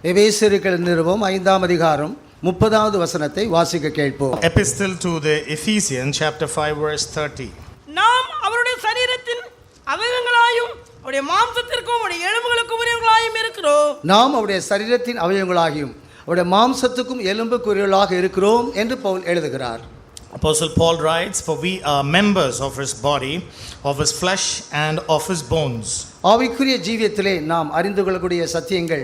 எபேசியருக்கு நிருபம் 5ஆம் அதிகாரம் 30வது வசனத்தை வாசிக்க கேட்போம். Epistle to the Ephesians chapter 5 verse 30. நாம் அவருடைய சரீரத்தின் அவயவங்களாயும் அவருடைய மாம்சத்திற்கும் அவருடைய எலும்புகளுக்கும் உரியவர்களாயும் இருக்கிறோம். நாம் அவருடைய சரீரத்தின் அவயவங்களாகியும் அவருடைய மாம்சத்துக்கும் எலும்புக்குரியவர்களாக இருக்கிறோம் என்று பவுல் எழுதுகிறார். Apostle Paul writes, for we are members of his body, of his flesh and of his bones. ஆவிக்குரிய ஜீவியத்திலே நாம் அறிந்து கொள்ளக்கூடிய சத்தியங்கள்,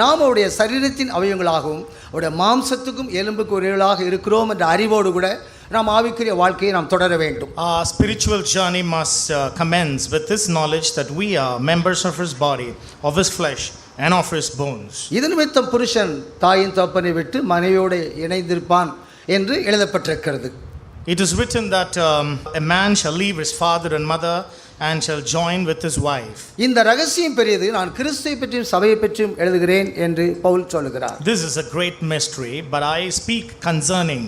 நாம் அவருடைய சரீரத்தின் அவயவங்களாகவும் அவருடைய மாம்சத்துக்கும் எலும்புக்குரியவர்களாக இருக்கிறோம் என்ற அறிவோடு கூட நாம் ஆவிக்குரிய வாழ்க்கையை நாம் தொடர வேண்டும். Our spiritual journey must commence with this knowledge that we are members of his body, of his flesh and of his bones. இது நிமித்தம் புருஷன் தாயின் தகப்பனை விட்டு மனைவியோடு இணைந்திருப்பான் என்று எழுதப்பட்டிருக்கிறது. It is written that a man shall leave his father and mother and shall join with his wife. இந்த ரகசியம் பெரியது, நான் கிறிஸ்துவை பற்றியும் சபையை பற்றியும் எழுதுகிறேன் என்று பவுல் சொல்கிறார். This is a great mystery, but I speak concerning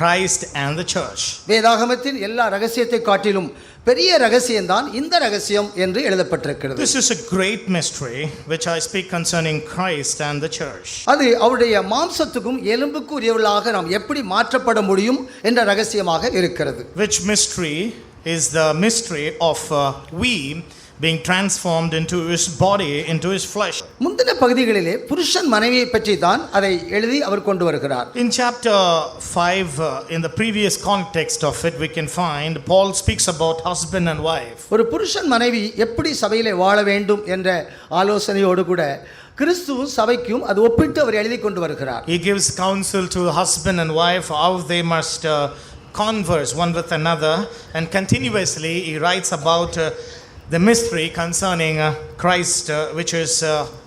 Christ and the church. வேதாகமத்தின் எல்லா ரகசியத்தை காட்டிலும் பெரிய ரகசியம்தான் இந்த ரகசியம் என்று எழுதப்பட்டிருக்கிறது. This is a great mystery which I speak concerning Christ and the church. அது அவருடைய மாம்சத்துக்கும் எலும்புக்கு உரியவர்களாக நாம் எப்படி மாற்றப்பட முடியும் என்ற ரகசியமாக இருக்கிறது. Which mystery is the mystery of we being transformed into his body, into his flesh. முந்தின பகுதிகளிலே புருஷன் மனைவியை பற்றி தான் அதை எழுதி அவர் கொண்டு வருகிறார். In chapter 5 in the previous context of it we can find Paul speaks about husband and wife. ஒரு புருஷன் மனைவி எப்படி சபையிலே வாழ வேண்டும் என்ற ஆலோசனையோடு கூட கிறிஸ்துவும் சபைக்கும் அது ஒப்பிட்டு அவர் எழுதி கொண்டு வருகிறார். He gives counsel to husband and wife how they must converse one with another, and continuously he writes about the mystery concerning Christ, which is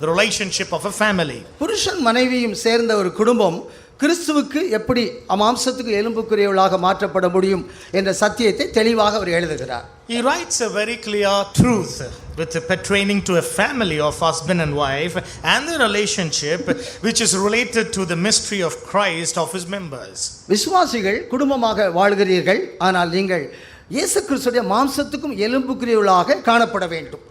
the relationship of a family. புருஷன் மனைவியும் சேர்ந்த ஒரு குடும்பம் கிறிஸ்துவுக்கு எப்படி மாம்சத்துக்கு எலும்புக்குரியவளாக மாற்றப்பட முடியும் என்ற சத்தியத்தை தெளிவாக அவர் எழுதுகிறார். He writes a very clear truth with pertaining to a family of husband and wife and the relationship which is related to the mystery of Christ of his members. விசுவாசிகள் குடும்பமாக வாழ்கிறீர்கள், ஆனால் நீங்கள் இயேசு கிறிஸ்துவின் மாம்சத்துக்கும் எலும்புக்குரியவளாக காணப்பட வேண்டும்.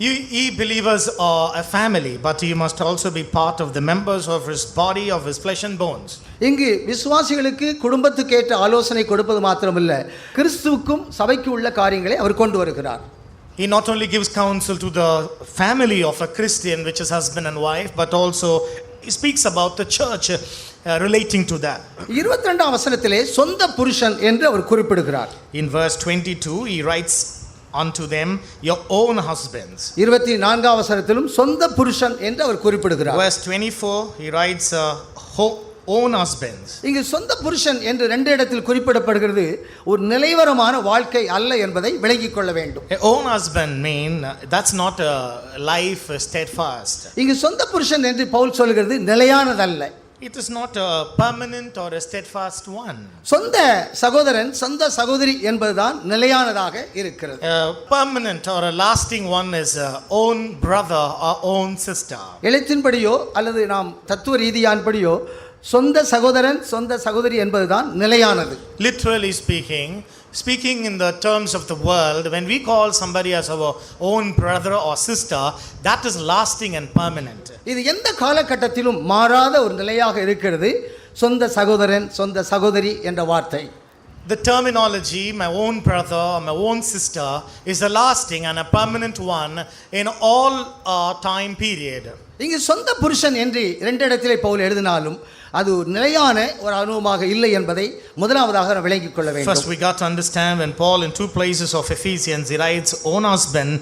Ye believers are a family, but you must also be part of the members of his body, of his flesh and bones. இங்கு விசுவாசிகளுக்கு குடும்பத்துக்கு ஏற்ற ஆலோசனை கொடுப்பது மாத்திரமல்ல, கிறிஸ்துவுக்கும் சபைக்கு உள்ள காரியங்களை அவர் கொண்டு வருகிறார். He not only gives counsel to the family of a Christian, which is husband and wife, but also he speaks about the church relating to that. 22ஆம் வசனத்திலே சொந்த புருஷன் என்று அவர் குறிப்பிடுகிறார். In verse 22 he writes unto them your own husbands. 24ஆம் வசனத்திலும் சொந்த புருஷன் என்று அவர் குறிப்பிடுகிறார். Verse 24 he writes own husbands. இங்கு சொந்த புருஷன் என்று ரெண்டு இடத்தில் குறிப்பிடப்படுகிறது. ஒரு நிலைவரமான வாழ்க்கை அல்ல என்பதை விளங்கிக் கொள்ள வேண்டும். Own husband mean that's not a life steadfast. இங்கு சொந்த புருஷன் என்று பவுல் சொல்கிறது நிலையானதல்ல. It is not a permanent or a steadfast one. சொந்த சகோதரன் சொந்த சகோதரி என்பதுதான் நிலையானதாக இருக்கிறது. A permanent or a lasting one is own brother or own sister. எழுத்தின்படியோ அல்லது நாம் தத்துவ ரீதியான்படியோ சொந்த சகோதரன் சொந்த சகோதரி என்பதுதான் நிலையானது. Literally speaking in the terms of the world, when we call somebody as our own brother or sister, that is lasting and permanent. இது எந்த காலகட்டத்திலும் மாறாத ஒரு நிலையாக இருக்கிறது, சொந்த சகோதரன் சொந்த சகோதரி என்ற வார்த்தை. The terminology my own brother or my own sister is a lasting and a permanent one in all time period. இங்கு சொந்த புருஷன் என்று இரண்டு இடத்திலே பவுல் எழுதினாலும் அது நிலையான ஒரு அனுபவமாக இல்லை என்பதை முதலாவதாக விளங்கிக் கொள்ள வேண்டும். First we got to understand when Paul in two places of Ephesians he writes own husband,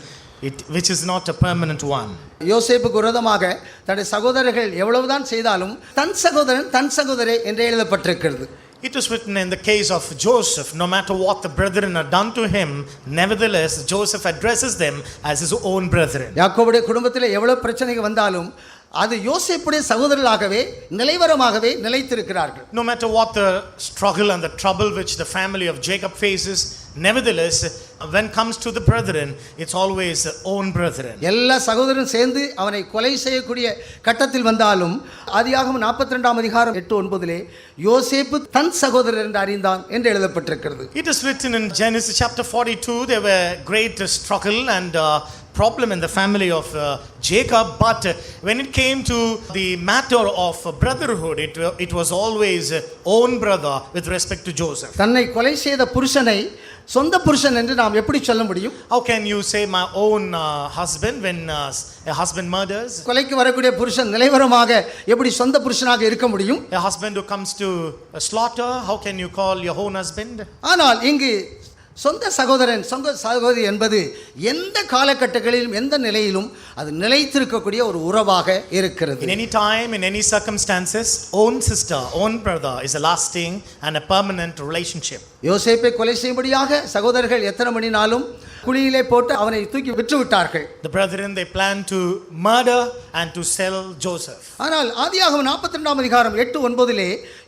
which is not a permanent one. யோசேப்புக்கு விரோதமாக தன்னுடைய சகோதரர்கள் எவ்வளவுதான் செய்தாலும் தன் சகோதரன் தன் சகோதரி என்று எழுதப்பட்டிருக்கிறது. It is written in the case of Joseph, no matter what the brethren had done to him, nevertheless Joseph addresses them as his own brethren. யாக்கோபுடைய குடும்பத்தில் எவ்வளவு பிரச்சனைகள் வந்தாலும் அது யோசேப்புடைய சகோதரர்களாகவே நிலைவரமாகவே நிலைத்திருக்கிறார்கள். No matter what the struggle and the trouble which the family of Jacob faces, nevertheless when comes to the brethren, it's always own brethren. எல்லா சகோதரரும் சேர்ந்து அவனை கொலை செய்யக்கூடிய கட்டத்தில் வந்தாலும் ஆதியாகமம் 42ஆம் அதிகாரம் 8-9 யோசேப்பு தன் சகோதரர் என்று அறிந்தான் என்று எழுதப்பட்டிருக்கிறது. It is written in Genesis chapter 42 there were great struggle and problem in the family of Jacob, but when it came to the matter of brotherhood, it was always own brother with respect to Joseph. தன்னை கொலை செய்த புருஷனை சொந்த புருஷன் என்று நாம் எப்படி சொல்ல முடியும்? How can you say my own husband when a husband murders? கொலைக்கு வரக்கூடிய புருஷன் நிலைவரமாக எப்படி சொந்த புருஷனாக இருக்க முடியும்? A husband who comes to slaughter, how can you call your own husband? ஆனால் இங்கு சொந்த சகோதரன் சொந்த சகோதரி என்பது எந்த காலகட்டங்களிலும் எந்த நிலையிலும் அது நிலைத்திருக்கக்கூடிய ஒரு உறவாக இருக்கிறது. In any time, in any circumstances, own sister, own brother is a lasting and a permanent relationship. யோசேப்பை கொலை செய்யும்படியாக சகோதரர்கள் எத்தனை மணி நாளும் குழியிலே போட்டு அவனை தூக்கி விற்று விட்டார்கள். The brethren, they planned to murder and to sell Joseph. ஆனால் ஆதியாகமம் 42ஆம் அதிகாரம் 8-9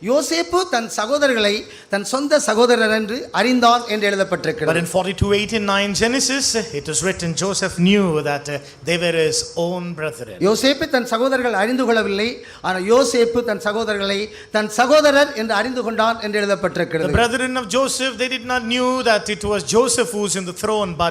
யோசேப்பு தன் சகோதரர்களை தன் சொந்த சகோதரர் என்று அறிந்தான் என்று But எழுதப்பட்டிருக்கிறது. in 42:8-9 Genesis, it is written Joseph knew that they were his own brethren. யோசேப்பு தன் சகோதரர்கள் அறிந்து கொள்ளவில்லை, ஆனால் யோசேப்பு தன் சகோதரர்களை தன் சகோதரர் என்று அறிந்து கொண்டான் என்று The எழுதப்பட்டிருக்கிறது. brethren of Joseph, they did not knew that it was Joseph who was in the throne, but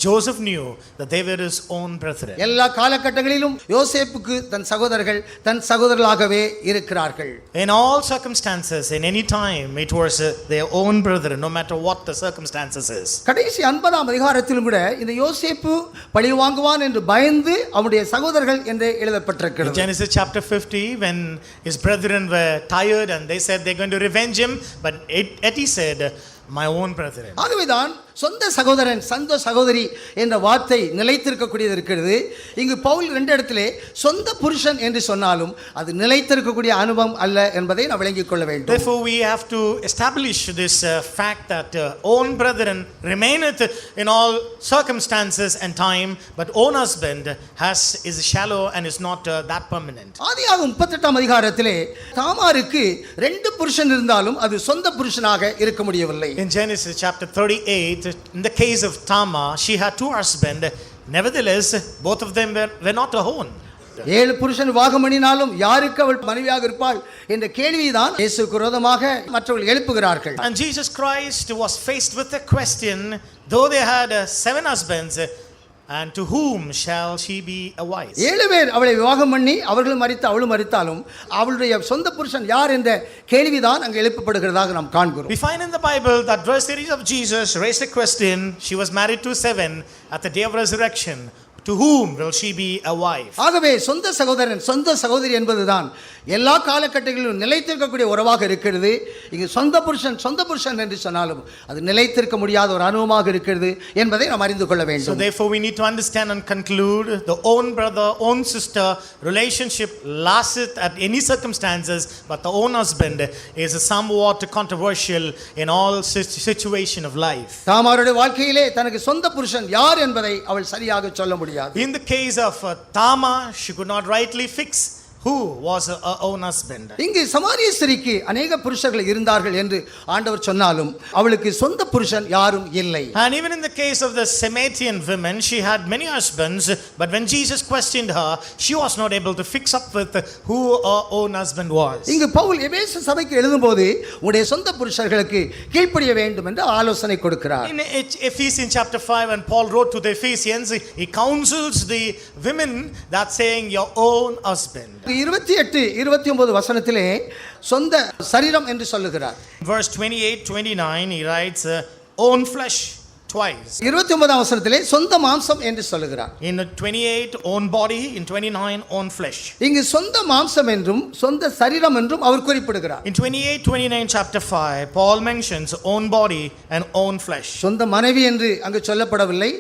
Joseph knew that they were his own brethren. எல்லா காலகட்டங்களிலும் யோசேப்புக்கு தன் சகோதரர்கள் தன் சகோதரர்களாகவே இருக்கிறார்கள். In all circumstances, in any time, it was their own brethren, no matter what the circumstances is. கடைசி 50ஆம் அதிகாரத்திலும் கூட இந்த யோசேப்பு பழி வாங்குவான் என்று பயந்து அவனுடைய சகோதரர்கள் என்று In எழுதப்பட்டிருக்கிறது. Genesis chapter 50, when his brethren were tired and they said they're going to revenge him, but yet he said, my own brethren. ஆகவேதான் சொந்த சகோதரன் சொந்த சகோதரி என்ற வார்த்தை நிலைத்திருக்கக்கூடியது இருக்கிறது. இங்கு பவுல் 2 இடத்திலே சொந்த புருஷன் என்று சொன்னாலும் அது நிலைத்திருக்கக்கூடிய அனுபவம் அல்ல என்பதை நாம் விளங்கிக் கொள்ள வேண்டும். Therefore, we have to establish this fact that own brethren remaineth in all circumstances and time, but own husband is shallow and is not that permanent. ஆதியாகமம் 38ஆம் அதிகாரத்திலே தாமாருக்கு 2 புருஷன் இருந்தாலும் அது சொந்த புருஷனாக இருக்க முடியவில்லை. In Genesis chapter 38, in the case of Tamar, she had 2 husbands. Nevertheless, both of them were not her own. 7 புருஷன் விவாகம் பண்ணினாலும் யாருக்கு அவள் மனைவியாக இருப்பாள் என்ற கேள்விதான் இயேசுவுக்கு விரோதமாக மற்றவர்கள் எழுப்புகிறார்கள். And Jesus Christ was faced with a question, though they had 7 husbands, and to whom shall she be a wife? 7 பேர் அவளை விவாகம் பண்ணி அவர்களும் மரித்து அவளும் மரித்தாலும் அவளுடைய சொந்த புருஷன் யார் என்ற கேள்விதான் அங்கு எழுப்பப்படுகிறதாக நாம் காண்கிறோம். We find in the Bible that adversaries of Jesus raised a question. She was married to 7 at the day of resurrection. To whom will she be a wife? ஆகவே சொந்த சகோதரன் சொந்த சகோதரி என்பதுதான் எல்லா காலகட்டங்களிலும் நிலைத்திருக்கக்கூடிய உறவாக இருக்கிறது. இங்கு சொந்த புருஷன் என்று சொன்னாலும் அது நிலைத்திருக்க முடியாத ஒரு அனுபவமாக இருக்கிறது என்பதை நாம் அறிந்து கொள்ள So வேண்டும். therefore we need to understand and conclude the own brother, own sister relationship lasteth at any circumstances, but the own husband is somewhat controversial in all situation of life. தாமாருடைய வாழ்க்கையிலே தனக்கு சொந்த புருஷன் யார் என்பதை அவள் சரியாக சொல்ல முடியாது. In the case of Tamar, she could not rightly fix who was her own husband. இங்கு சமாரிய ஸ்திரீக்கு அநேக புருஷர்கள் இருந்தார்கள் என்று ஆண்டவர் சொன்னாலும் அவளுக்கு சொந்த புருஷன் யாரும் இல்லை. And even in the case of the Samaritan women, she had many husbands, but when Jesus questioned her, she was not able to fix up with who her own husband was. இங்கு பவுல் எபேசு சபைக்கு எழுதும்போது உடைய சொந்த புருஷர்களுக்கு கீழ்ப்படிய வேண்டும் என்று ஆலோசனை கொடுக்கிறார். In Ephesians chapter 5, when Paul wrote to the Ephesians, he counsels the women that saying your own husband. 28-29 வசனத்திலே சொந்த சரீரம் என்று சொல்லுகிறார். Verse 28-29, he writes own flesh twice. 29ஆம் வசனத்திலே சொந்த மாம்சம் என்று சொல்லுகிறார். In 28, own body. In 29, own flesh. இங்கு சொந்த மாம்சம் என்றும் சொந்த சரீரம் என்றும் அவர் குறிப்பிடுகிறார். In 28-29 chapter 5, Paul mentions own body and own flesh. சொந்த மனைவி என்று அங்கு சொல்லப்படவில்லை.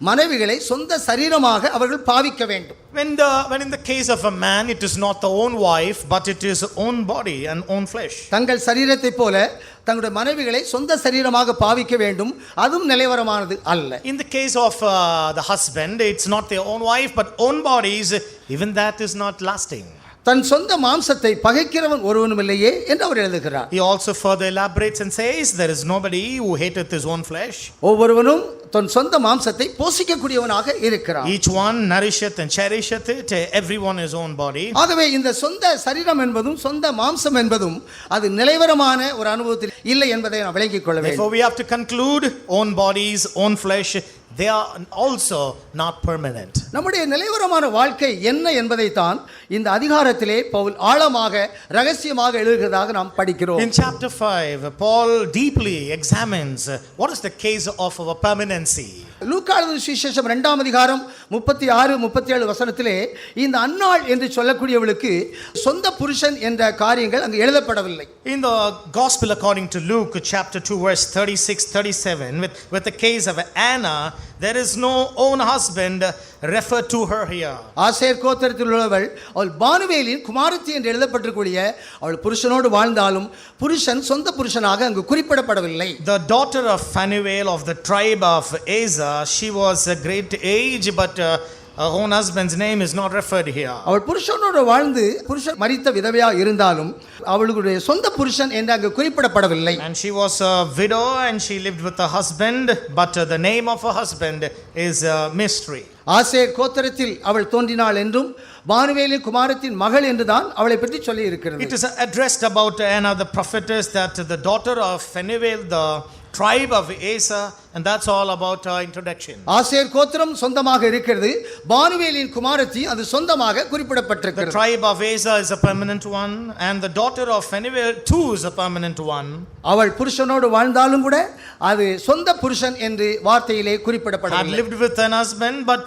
மனைவிகளை சொந்த சரீரமாக அவர்கள் பாவிக்க வேண்டும். When in the case of a man, it is not the own wife, but it is own body and own flesh. தங்கள் சரீரத்தை போல தங்களுடைய மனைவிகளை சொந்த சரீரமாக பாவிக்க வேண்டும். அதுவும் நிலைவரமானது அல்ல. In the case of the husband, it's not their own wife, but own bodies. Even that is not lasting. தன் சொந்த மாம்சத்தை பகைக்கிறவன் ஒருவனும் இல்லையே என்று அவர் எழுதுகிறார். He also further elaborates and says, there is nobody who hateth his own flesh. ஒவ்வொருவனும் தன் சொந்த மாம்சத்தை போஷிக்கக்கூடியவனாக இருக்கிறான். Each one nourisheth and cherisheth it, everyone his own body. ஆகவே இந்த சொந்த சரீரம் என்பதும் சொந்த மாம்சம் என்பதும் அது நிலைவரமான ஒரு அனுபவத்தில் இல்லை என்பதை நாம் விளங்கிக் கொள்ள வேண்டும். Therefore we have to conclude own bodies, own flesh. they are also not permanent. நம்முடைய நிலைவரமான வாழ்க்கை என்ன என்பதைத்தான் இந்த அதிகாரத்திலே பவுல் ஆழமாக ரகசியமாக எழுதுகிறதாக நாம் படிக்கிறோம். In chapter 5, Paul deeply examines what is the case of our permanency. லூக்கா எழுதின சுவிசேஷம் 2ஆம் அதிகாரம் 36 37 வசனத்திலே இந்த அன்னாள் என்று சொல்லக்கூடியவளுக்கு சொந்த புருஷன் என்ற காரியங்கள் அங்கு எழுதப்படவில்லை. In the gospel according to Luke chapter 2 verse 36 37 with the case of Anna, there is no own husband referred to her here. Asher கோத்திரத்தில் உள்ளவள் அவள் பானுவேலின் குமாரத்தி என்று எழுதப்பட்டிருக்கூடிய அவள் புருஷனோடு வாழ்ந்தாலும் புருஷன் சொந்த புருஷனாக அங்கு குறிப்பிடப்படவில்லை. The daughter of Phanuel of the tribe of Aser, she was a great age, but her own husband's name is not referred here. அவள் புருஷனோடு வாழ்ந்து புருஷன் மரித்த விதவையா இருந்தாலும் அவளுடைய சொந்த புருஷன் என்று அங்கு குறிப்பிடப்படவில்லை. And she was a widow and she lived with her husband, but the name of her husband is a mystery. Asher கோத்திரத்தில் அவள் தோன்றினாள் என்றும் பானுவேலின் குமாரத்தின் மகள் என்றுதான் அவளை பற்றி சொல்லி இருக்கிறது. It is addressed about Anna the prophetess, that the daughter of Phanuel, the tribe of Aser, and that's all about her introduction. Asher கோத்திரம் சொந்தமாக இருக்கிறது, பானுவேலின் குமாரத்தி அது சொந்தமாக குறிப்பிடப்பட்டிருக்கிறது. The tribe of Aser is a permanent one, and the daughter of Phanuel too is a permanent one. அவள் புருஷனோடு வாழ்ந்தாலும் கூட அது சொந்த புருஷன் என்று வார்த்தையிலே Had குறிப்பிடப்படவில்லை. lived with an husband, but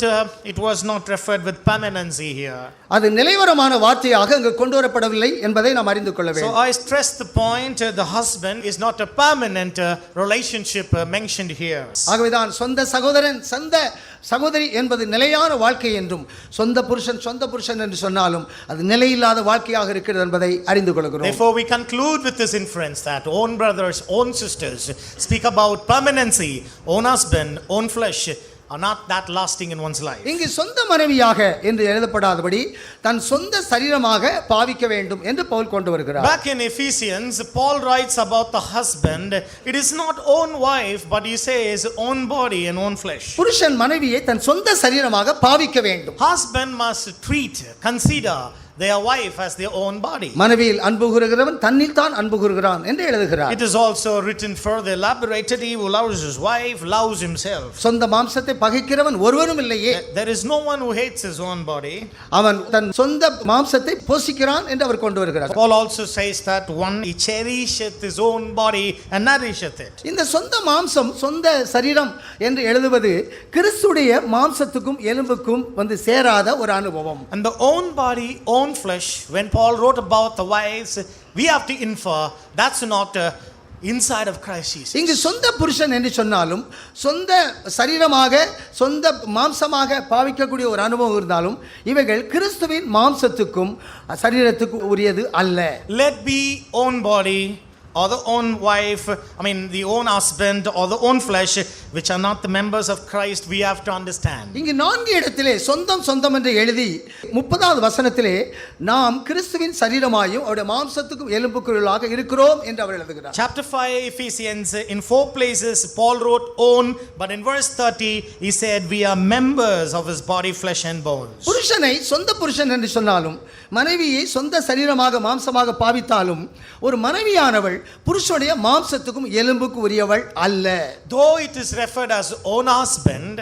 it was not referred with permanency here. அது நிலைவரமான வார்த்தையாக அங்கு கொண்டு வரப்படவில்லை என்பதை நாம் அறிந்து கொள்ள So வேண்டும். I stress the point, the husband is not a permanent relationship mentioned here. ஆகவேதான் சொந்த சகோதரன் சொந்த சகோதரி என்பது நிலையான வாழ்க்கை என்றும் சொந்த புருஷன் என்று சொன்னாலும் அது நிலையில்லாத வாழ்க்கையாக இருக்கிறது என்பதை அறிந்து கொள்கிறோம். Therefore we conclude with this inference that own brothers, own sisters speak about permanency, own husband, own flesh are not that lasting in one's life. இங்கு சொந்த மனைவியாக என்று எழுதப்படாதபடி தன் சொந்த சரீரமாக பாவிக்க வேண்டும் என்று பவுல் கொண்டு வருகிறார். Back in Ephesians, Paul writes about the husband. It is not own wife, but he says own body and own flesh. புருஷன் மனைவியை தன் சொந்த சரீரமாக பாவிக்க வேண்டும். Husband must treat, consider their wife as their own body. மனைவியில் அன்பு கூறுகிறவன் தன்னில் தான் அன்பு கூறுகிறான் என்று எழுதுகிறார். It is also written further elaborated, he who loves his wife loves himself. சொந்த மாம்சத்தை பகைக்கிறவன் ஒருவனும் இல்லையே. There is no one who hates his own body. அவன் தன் சொந்த மாம்சத்தை போஷிக்கிறான் என்று அவர் கொண்டு வருகிறார். Paul also says that one he cherisheth his own body and nourisheth it. இந்த சொந்த மாம்சம் சொந்த சரீரம் என்று எழுதுவது கிறிஸ்துடைய மாம்சத்துக்கும் எலும்புக்கும் வந்து சேராத ஒரு அனுபவம். And the own body, own flesh, when Paul wrote about the wives, we have to infer that's not inside of Christ Jesus. இங்கு சொந்த புருஷன் என்று சொன்னாலும் சொந்த சரீரமாக சொந்த மாம்சமாக பாவிக்கக்கூடிய ஒரு அனுபவம் இருந்தாலும் இவைகள் கிறிஸ்துவின் மாம்சத்துக்கும் சரீரத்துக்கும் உரியது அல்ல. Let be own body or the own wife, the own husband or the own flesh, which are not the members of Christ, we have to understand. இங்கு 4 இடத்திலே சொந்தம் என்று எழுதி 30வது வசனத்திலே நாம் கிறிஸ்துவின் சரீரமாயும் அவருடைய மாம்சத்துக்கும் எலும்புக்குள்ளாக இருக்கிறோம் என்று அவர் எழுதுகிறார். Chapter 5 Ephesians, in 4 places Paul wrote own, but in verse 30 he said we are members of his body, flesh and bones. புருஷனை சொந்த புருஷன் என்று சொன்னாலும் மனைவியை சொந்த சரீரமாக மாம்சமாக பாவித்தாலும் ஒரு மனைவியானவள் புருஷனுடைய மாம்சத்துக்கும் எலும்புக்கு உரியவள் அல்ல. Though it is referred as own husband,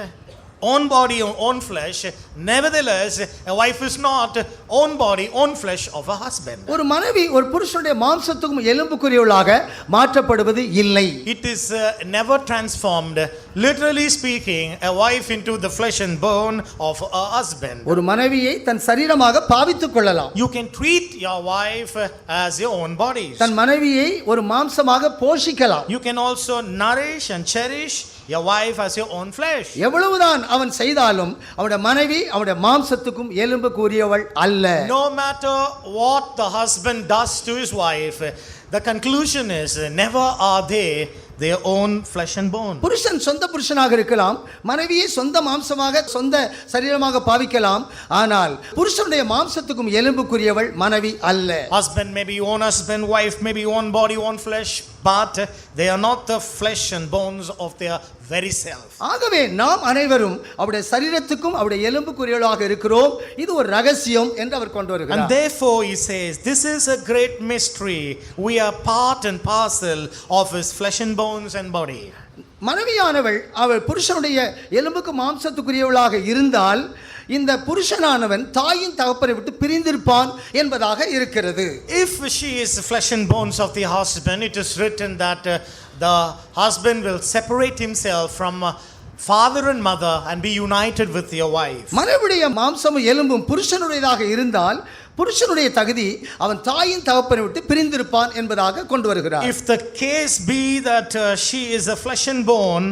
own body, own flesh, nevertheless a wife is not own body, own flesh of a husband. ஒரு மனைவி ஒரு புருஷனுடைய மாம்சத்துக்கும் எலும்புக்குரியவளாக மாற்றப்படுவது இல்லை. It is never transformed, literally speaking, a wife into the flesh and bone of a husband. ஒரு மனைவியை தன் சரீரமாக பாவித்துக் கொள்ளலாம். You can treat your wife as your own body. தன் மனைவியை ஒரு மாம்சமாக போஷிக்கலாம். You can also nourish and cherish your wife as your own flesh. எவ்வளவுதான் அவன் செய்தாலும் அவனுடைய மனைவி அவனுடைய மாம்சத்துக்கும் எலும்புக்கு உரியவள் அல்ல. No matter what the husband does to his wife, the conclusion is never are they their own flesh and bone. புருஷன் சொந்த புருஷனாக இருக்கலாம், மனைவியை சொந்த மாம்சமாக சொந்த சரீரமாக பாவிக்கலாம், ஆனால் புருஷனுடைய மாம்சத்துக்கும் எலும்புக்குரியவள் மனைவி அல்ல. Husband may be own husband, wife may be own body, own flesh, but they are not the flesh and bones of their very self. ஆகவே நாம் அனைவரும் அவருடைய சரீரத்துக்கும் அவருடைய எலும்புக்குரியவளாக இருக்கிறோம். இது ஒரு ரகசியம் என்று அவர் கொண்டு வருகிறார். And therefore he says this is a great mystery. We are part and parcel of his flesh and bones and body. மனைவியானவள் அவள் புருஷனுடைய எலும்புக்கு மாம்சத்துக்குரியவளாக இருந்தால் இந்த புருஷனானவன் தாயின் தகப்பனை விட்டு பிரிந்திருப்பான் என்பதாக இருக்கிறது. If she is flesh and bones of the husband, it is written that the husband will separate himself from father and mother and be united with your wife. மனைவியுடைய மாம்சமும் எலும்பும் புருஷனுடையதாக இருந்தால் புருஷனுடைய தகுதி அவன் தாயின் தகப்பனை விட்டு பிரிந்திருப்பான் என்பதாக கொண்டு வருகிறார். If the case be that she is a flesh and bone,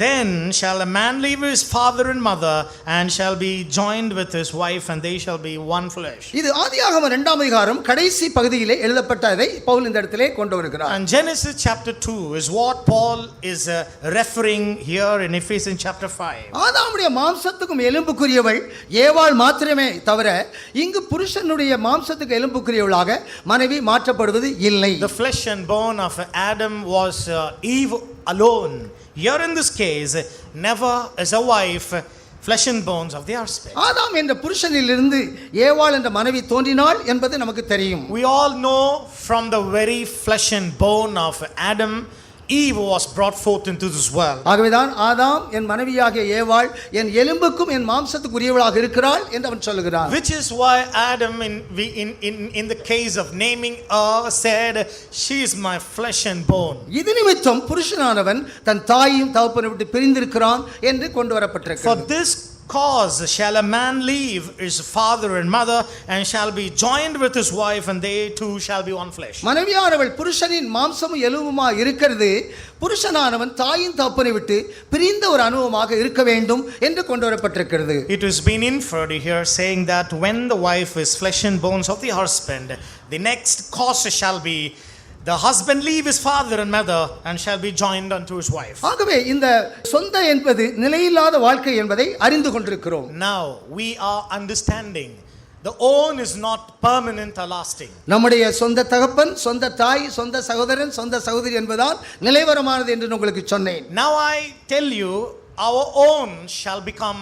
then shall a man leave his father and mother and shall be joined with his wife, and they shall be one flesh. இது ஆதியாகமம் 2ஆம் அதிகாரம் கடைசி பகுதியிலே எழுதப்பட்டதை பவுல் இந்த இடத்திலே கொண்டு வருகிறார். And Genesis chapter 2 is what Paul is referring here in Ephesians chapter 5. ஆதாமுடைய மாம்சத்துக்கும் எலும்புக்குரியவள் ஏவாள் மாத்திரமே தவிர இங்கு புருஷனுடைய மாம்சத்துக்கு எலும்புக்குரியவளாக மனைவி மாற்றப்படுவது இல்லை. The flesh and bone of Adam was Eve alone. Here in this case, never as a wife, flesh and bones of the husband. ஆதாம் என்ற புருஷனிலிருந்து ஏவாள் என்ற மனைவி தோன்றினாள் என்பது நமக்கு தெரியும். We all know from the very flesh and bone of Adam, Eve was brought forth into this world. ஆகவேதான் ஆதாம் என் மனைவியாகிய ஏவாள் என் எலும்புக்கும் என் மாம்சத்துக்குரியவளாக இருக்கிறாள் என்று அவன் சொல்லுகிறான். Which is why Adam in the case of naming her said, she is my flesh and bone. இது நிமித்தம் புருஷனானவன் தன் தாயையும் தகப்பனை விட்டு பிரிந்திருக்கிறான் என்று கொண்டு வரப்பட்டிருக்கிறது. For this cause shall a man leave his father and mother and shall be joined with his wife, and they two shall be one flesh. மனைவியானவள் புருஷனின் மாம்சமும் எலும்புமா இருக்கிறது. புருஷனானவன் தாயின் தகப்பனை விட்டு பிரிந்த ஒரு அனுபவமாக இருக்க வேண்டும் என்று கொண்டு வரப்பட்டிருக்கிறது. It has been inferred here saying that when the wife is flesh and bones of the husband, the next cause shall be the husband leave his father and mother and shall be joined unto his wife. ஆகவே இந்த சொந்த என்பது நிலையில்லாத வாழ்க்கை என்பதை அறிந்து கொண்டிருக்கிறோம். Now we are understanding the own is not permanent or lasting. நம்முடைய சொந்த தகப்பன், சொந்த தாய், சொந்த சகோதரன், சொந்த சகோதரி என்பதால் நிலைவரமானது என்று உங்களுக்கு சொன்னேன். Now I tell you, our own shall become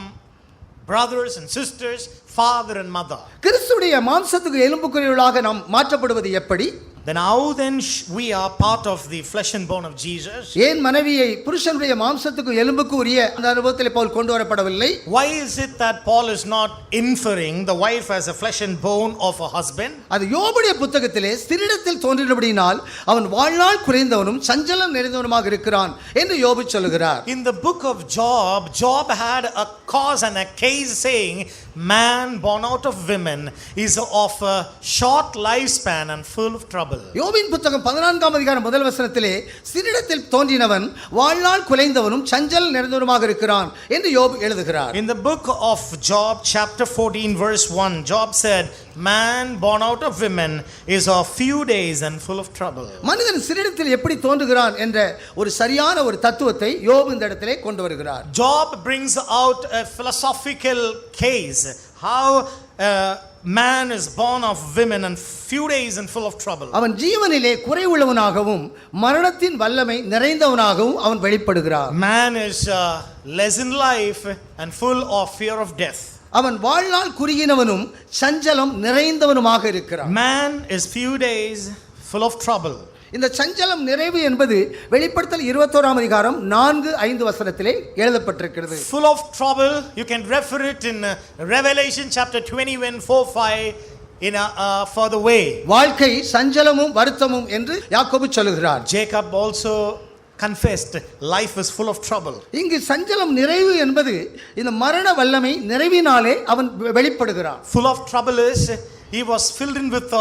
brothers and sisters, father and mother. கிறிஸ்துவுடைய மாம்சத்துக்கு எலும்புக்குரியவர்களாக நாம் மாற்றப்படுவது எப்படி? Then how then we are part of the flesh and bone of Jesus? ஏன் மனைவியை புருஷனுடைய மாம்சத்துக்கு எலும்புக்கு உரிய அந்த அனுபவத்தில் பவுல் கொண்டு வரப்படவில்லை? Why is it that Paul is not inferring the wife as a flesh and bone of a husband? அது யோபுடைய புத்தகத்திலே ஸ்திரீடத்தில் தோன்றினபடியினால் அவன் வாழ்நாள் குறைந்தவனும் சஞ்சலம் நிறைந்தவனுமாக இருக்கிறான் என்று யோபு சொல்லுகிறார். In the book of Job had a cause and a case saying, man born out of women is of a short lifespan and full of trouble. யோபின் புத்தகம் 14ஆம் அதிகாரம் முதல் வசனத்திலே ஸ்திரீடத்தில் தோன்றினவன் வாழ்நாள் குலைந்தவனும் சஞ்சல் நிறைந்தவனுமாக இருக்கிறான் என்று யோபு எழுதுகிறார். In the book of Job chapter 14 verse 1, Job said, man born out of women is of few days and full of trouble. மனிதன் ஸ்திரீடத்தில் எப்படி தோன்றுகிறான் என்ற ஒரு சரியான ஒரு தத்துவத்தை யோபு இந்த இடத்திலே கொண்டு வருகிறார். Job brings out a philosophical case how man is born of women and few days and full of trouble. அவன் ஜீவனிலே குறைவுள்ளவனாகவும் மரணத்தின் வல்லமை நிறைந்தவனாகவும் அவன் வெளிப்படுகிறார். Man is less in life and full of fear of death. அவன் வாழ்நாள் குறுகினவனும் சஞ்சலம் நிறைந்தவனுமாக இருக்கிறான். Man is few days full of trouble. இந்த சஞ்சலம் நிறைவு என்பது வெளிப்படுத்தல் 21ஆம் அதிகாரம் 4-5 வசனத்திலே எழுதப்பட்டிருக்கிறது. Full of trouble, you can refer it in Revelation chapter 20:4-5 in for the way. வாழ்க்கை சஞ்சலமும் வருத்தமும் என்று யாக்கோபு சொல்லுகிறார். Jacob also confessed life is full of trouble. இங்கு சஞ்சலம் நிறைவு என்பது இந்த மரண வல்லமை நிறைவினாலே அவன் வெளிப்படுகிறான். Full of trouble is he was filled in with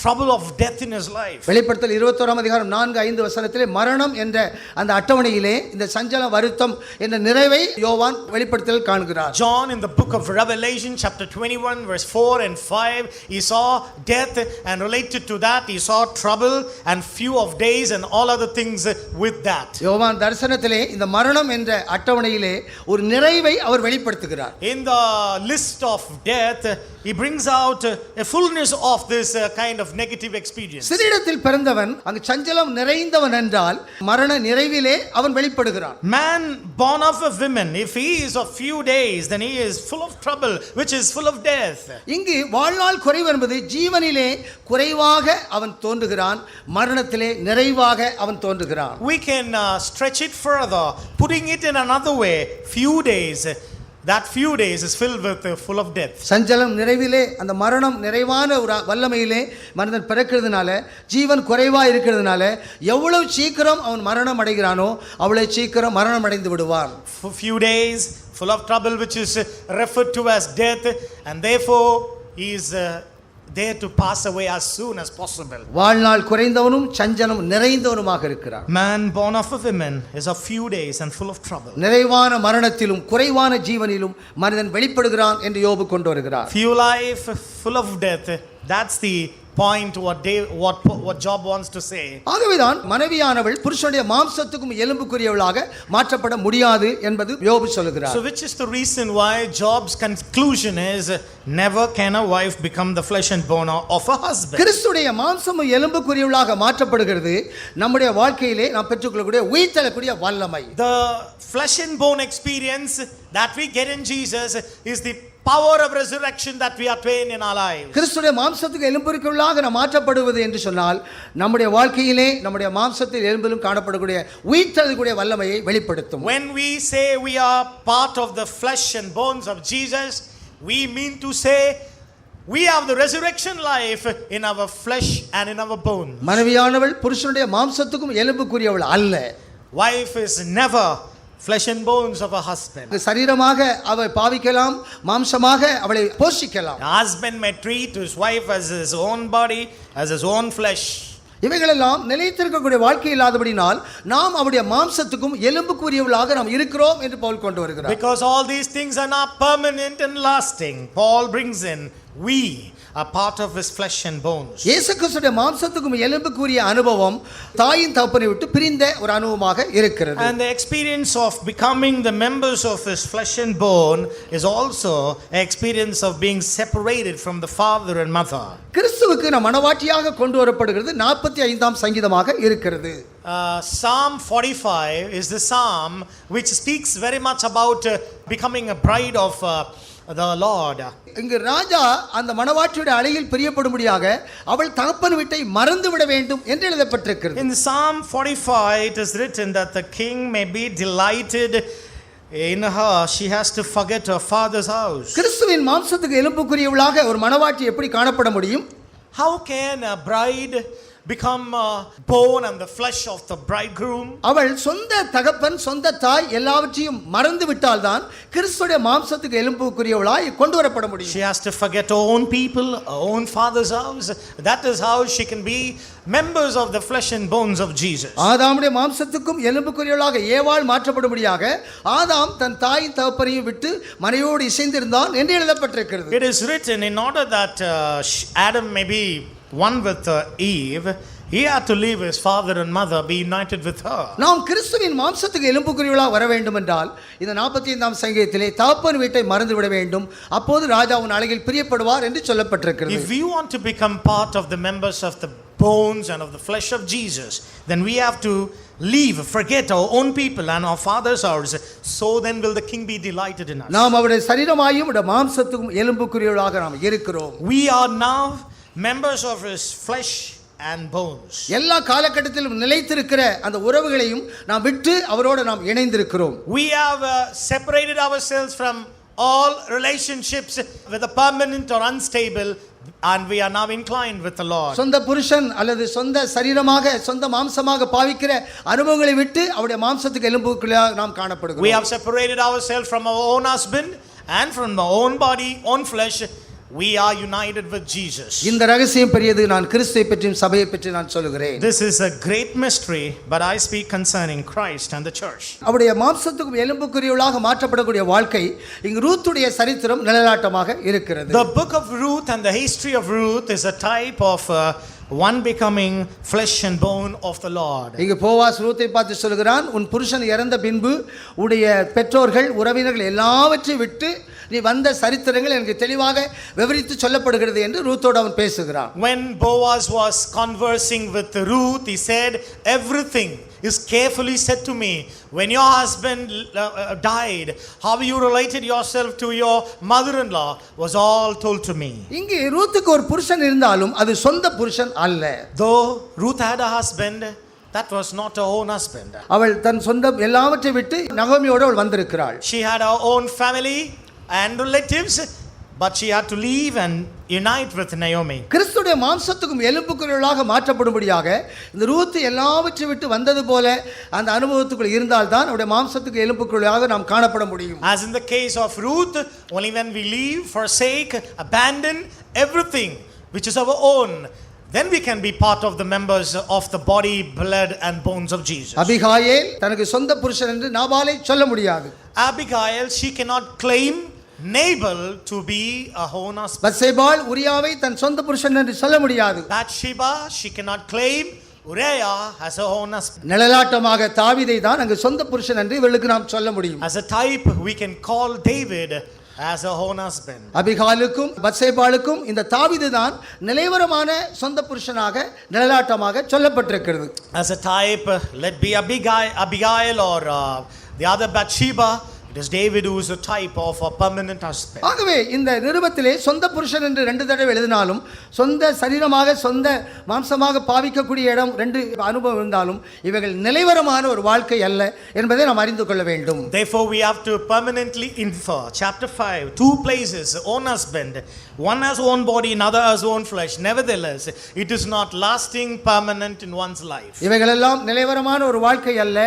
trouble of death in his life. வெளிப்படுத்தல் 21ஆம் அதிகாரம் 4-5 வசனத்திலே மரணம் என்ற அந்த அட்டவணையிலே இந்த சஞ்சலம் வருத்தம் என்ற நிறைவை யோவான் வெளிப்படுத்தல் காண்கிறார். John in the book of Revelation chapter 21 verse 4 and 5, he saw death, and related to that he saw trouble and few of days and all other things with that. யோவான் தரிசனத்திலே இந்த மரணம் என்ற அட்டவணையிலே ஒரு நிறைவை அவர் வெளிப்படுத்துகிறார். In the list of death he brings out a fullness of this kind of negative experience. சிறிடத்தில் பிறந்தவன் அங்கு சஞ்சலம் நிறைந்தவன் என்றால் மரண நிறைவிலே அவன் வெளிப்படுகிறான். Man born of a woman, if he is of few days, then he is full of trouble, which is full of death. இங்கு வாழ்நாள் குறைவு என்பது ஜீவனிலே குறைவாக அவன் தோன்றுகிறான், மரணத்திலே நிறைவாக அவன் தோன்றுகிறான். We can stretch it further, putting it in another way, few days. That few days is filled with full of death. சஞ்சலம் நிறைவிலே அந்த மரணம் நிறைவான ஒரு வல்லமையிலே மனிதன் பிறக்கிறதுனால ஜீவன் குறைவா இருக்கிறதுனால எவ்வளவு சீக்கிரம் அவன் மரணம் அடைகிறானோ அவ்வளவு சீக்கிரம் மரணம் அடைந்து விடுவான். For few days full of trouble, which is referred to as death, and therefore he is there to pass away as soon as possible. வாழ்நாள் குறைந்தவனும் சஞ்சலம் நிறைந்தவனுமாக இருக்கிறான். Man born of a woman is of few days and full of trouble. நிறைவான மரணத்திலும் குறைவான ஜீவனிலும் மனிதன் வெளிப்படுகிறான் என்று யோபு கொண்டு வருகிறார். Few life full of death, that's the point what Job wants to say. ஆகவேதான் மனைவியானவள் புருஷனுடைய மாம்சத்துக்கும் எலும்புக்குரியவளாக மாற்றப்பட முடியாது என்பது யோபு சொல்கிறார். So which is the reason why Job's conclusion is never can a wife become the flesh and bone of a husband. கிறிஸ்துடைய மாம்சமும் எலும்புக்குரியவளாக மாற்றப்படுகிறது நம்முடைய வாழ்க்கையிலே நாம் பெற்றுக்கொள்ளக்கூடிய உயிர்த்தெழக்கூடிய வல்லமை. The flesh and bone experience that we get in Jesus is the power of resurrection that we attain in our lives. கிறிஸ்துடைய மாம்சத்துக்கு எலும்புக்குரியவளாக நாம் மாற்றப்படுவது என்று சொன்னால் நம்முடைய வாழ்க்கையிலே நம்முடைய மாம்சத்தில் எலும்பிலும் காணப்படக்கூடிய உயிர்த்தெழக்கூடிய வல்லமையை வெளிப்படுத்தும். When we say we are part of the flesh and bones of Jesus, we mean to say we have the resurrection life in our flesh and in our bones. மனைவியானவள் புருஷனுடைய மாம்சத்துக்கும் எலும்புக்குரியவள் அல்ல. Wife is never flesh and bones of a husband. சரீரமாக அவளை பாவிக்கலாம், மாம்சமாக அவளை போஷிக்கலாம். A husband may treat his wife as his own body, as his own flesh. இவைகளெல்லாம் நிலைத்திருக்கக்கூடிய வாழ்க்கை இல்லாதபடினால் நாம் அவருடைய மாம்சத்துக்கும் எலும்புக்குரியவளாக நாம் இருக்கிறோம் என்று பவுல் கொண்டு வருகிறார். Because all these things are not permanent and lasting, Paul brings in we are part of his flesh and bones. இயேசு கிறிஸ்துவின் மாம்சத்துக்கும் எலும்புக்குரிய அனுபவம் தாயின் தகப்பனை விட்டு பிரிந்த ஒரு அனுபவமாக இருக்கிறது. And the experience of becoming the members of his flesh and bone is also an experience of being separated from the father and mother. கிறிஸ்துவுக்கு நாம் மனவாட்டியாக கொண்டு வரப்படுகிறது 45ஆம் சங்கீதமாக இருக்கிறது. Psalm 45 is the psalm which speaks very much about becoming a bride of the Lord. இங்கு ராஜா அந்த மனவாட்டியுடைய அழகில் பிரியப்படும்படியாக அவள் தகப்பன் வீட்டை மறந்து விட வேண்டும் என்று எழுதப்பட்டிருக்கிறது. In Psalm 45 it is written that the king may be delighted in her, she has to forget her father's house. கிறிஸ்துவின் மாம்சத்துக்கு எலும்புக்குரியவளாக ஒரு மனவாட்டி எப்படி காணப்பட முடியும்? How can a bride become bone and the flesh of the bridegroom? அவள் சொந்த தகப்பன் சொந்த தாய் எல்லாவற்றையும் மறந்து விட்டால்தான் கிறிஸ்துவின் மாம்சத்துக்கு எலும்புக்குரியவளாய் கொண்டு வரப்பட முடியும். She has to forget her own people, her own father's house. That is how she can be members of the flesh and bones of Jesus. ஆதாமுடைய மாம்சத்துக்கும் எலும்புக்குரியவளாக ஏவாள் மாற்றப்படும்படியாக ஆதாம் தன் தாயின் தகப்பனையும் விட்டு மனைவியோடு இசைந்திருந்தான் என்று எழுதப்பட்டிருக்கிறது. It is written in order that Adam may be one with Eve, he had to leave his father and mother, be united with her. நாம் கிறிஸ்துவின் மாம்சத்துக்கு எலும்புக்குரியவளாக வர வேண்டும் என்றால் இந்த 45ஆம் சங்கீதத்திலே தகப்பன் வீட்டை மறந்து விட வேண்டும், அப்போது ராஜா உன் அழகில் பிரியப்படுவார் என்று சொல்லப்பட்டிருக்கிறது. If we want to become part of the members of the bones and of the flesh of Jesus, then we have to leave, forget our own people and our father's house, so then will the king be delighted in us. நாம் அவருடைய சரீரமாயும் அவருடைய மாம்சத்துக்கும் எலும்புக்குரியவளாக நாம் இருக்கிறோம். We are now members of his flesh and bones. எல்லா காலகட்டத்திலும் நிலைத்திருக்கிற அந்த உறவுகளையும் நாம் விட்டு அவரோடு நாம் இணைந்திருக்கிறோம். We have separated ourselves from all relationships with a permanent or unstable, and we are now inclined with the Lord. சொந்த புருஷன் அல்லது சொந்த சரீரமாக சொந்த மாம்சமாக பாவிக்கிற அனுபவங்களை விட்டு அவருடைய மாம்சத்துக்கு எலும்புக்குள்ளாக நாம் காணப்படுகிறோம். We have separated ourselves from our own husband and from our own body, own flesh. We are united with Jesus. இந்த ரகசியம் பெரியது. நான் கிறிஸ்துவை பற்றியும் சபையை பற்றி நான் சொல்கிறேன். This is a great mystery, but I speak concerning Christ and the church. அவருடைய மாம்சத்துக்கும் எலும்புக்குரியவளாக மாற்றப்படக்கூடிய வாழ்க்கை இங்கு ரூத்துடைய சரித்திரம் நிழலாட்டமாக இருக்கிறது. The book of Ruth and the history of Ruth is a type of one becoming flesh and bone of the Lord. இங்கு Boaz ரூத்தை பார்த்து சொல்கிறான், உன் புருஷன் இறந்த பின்பு உடைய பெற்றோர்கள் உறவினர்கள் எல்லாவற்றையும் விட்டு நீ வந்த சரித்திரங்கள் எனக்கு தெளிவாக விவரித்து சொல்லப்படுகிறது என்று ரூத்தோடு அவன் பேசுகிறான். When Boaz was conversing with Ruth, he said, everything is carefully said to me. When your husband died, how you related yourself to your mother-in-law was all told to me. இங்கே ரூத்துக்கு ஒரு புருஷன் இருந்தாலும் அது சொந்த புருஷன் அல்ல. Though Ruth had a husband, that was not her own husband. அவள் தன் சொந்த எல்லாவற்றை விட்டு நகோமியோடு அவள் வந்திருக்கிறாள். She had her own family and relatives, but she had to leave and unite with Naomi. கிறிஸ்துடைய மாம்சத்துக்கும் எலும்புக்குள்ளாக மாற்றப்படும்படியாக இந்த ரூத் எல்லாவற்றை விட்டு வந்தது போல அந்த அனுபவத்துக்குள் இருந்தால்தான் அவருடைய மாம்சத்துக்கு எலும்புக்குள்ளாக நாம் காணப்பட முடியும். As in the case of Ruth, only when we leave, forsake, abandon everything which is our own, then we can be part of the members of the body, blood and bones of Jesus. அபிகாயேல் தனக்கு சொந்த புருஷன் என்று நாபாலை சொல்ல முடியாது. Abigail, she cannot claim Nabal to be a own husband. பத்சேபாள் உரியாவை தன் சொந்த புருஷன் என்று சொல்ல முடியாது. Bathsheba, she cannot claim Uriah as her own husband. நிழலாட்டமாக தாவீதை தான் அங்கு சொந்த புருஷன் என்று இவளுக்கு நாம் சொல்ல முடியும். As a type, we can call David as her own husband. அபிகாலுக்கும் பத்சேபாளுக்கும் இந்த தாவீது தான் நிலைவரமான சொந்த புருஷனாக நிழலாட்டமாக சொல்லப்பட்டிருக்கிறது. As a type, let be Abigail or the other Bathsheba. It is David who is a type of a permanent husband. ஆகவே இந்த நிருபத்திலே சொந்த புருஷன் என்று 2 தடவை எழுதினாலும் சொந்த சரீரமாக சொந்த மாம்சமாக பாவிக்கக்கூடிய இடம் 2 அனுபவம் இருந்தாலும் இவைகள் நிலைவரமான ஒரு வாழ்க்கை அல்ல என்பதை நாம் அறிந்து கொள்ள வேண்டும். Therefore we have to permanently infer chapter 5 2 places own husband, one has own body, another has own flesh. Nevertheless it is not lasting, permanent in one's life. இவைகள் எல்லாம் நிலைவரமான ஒரு வாழ்க்கை அல்ல.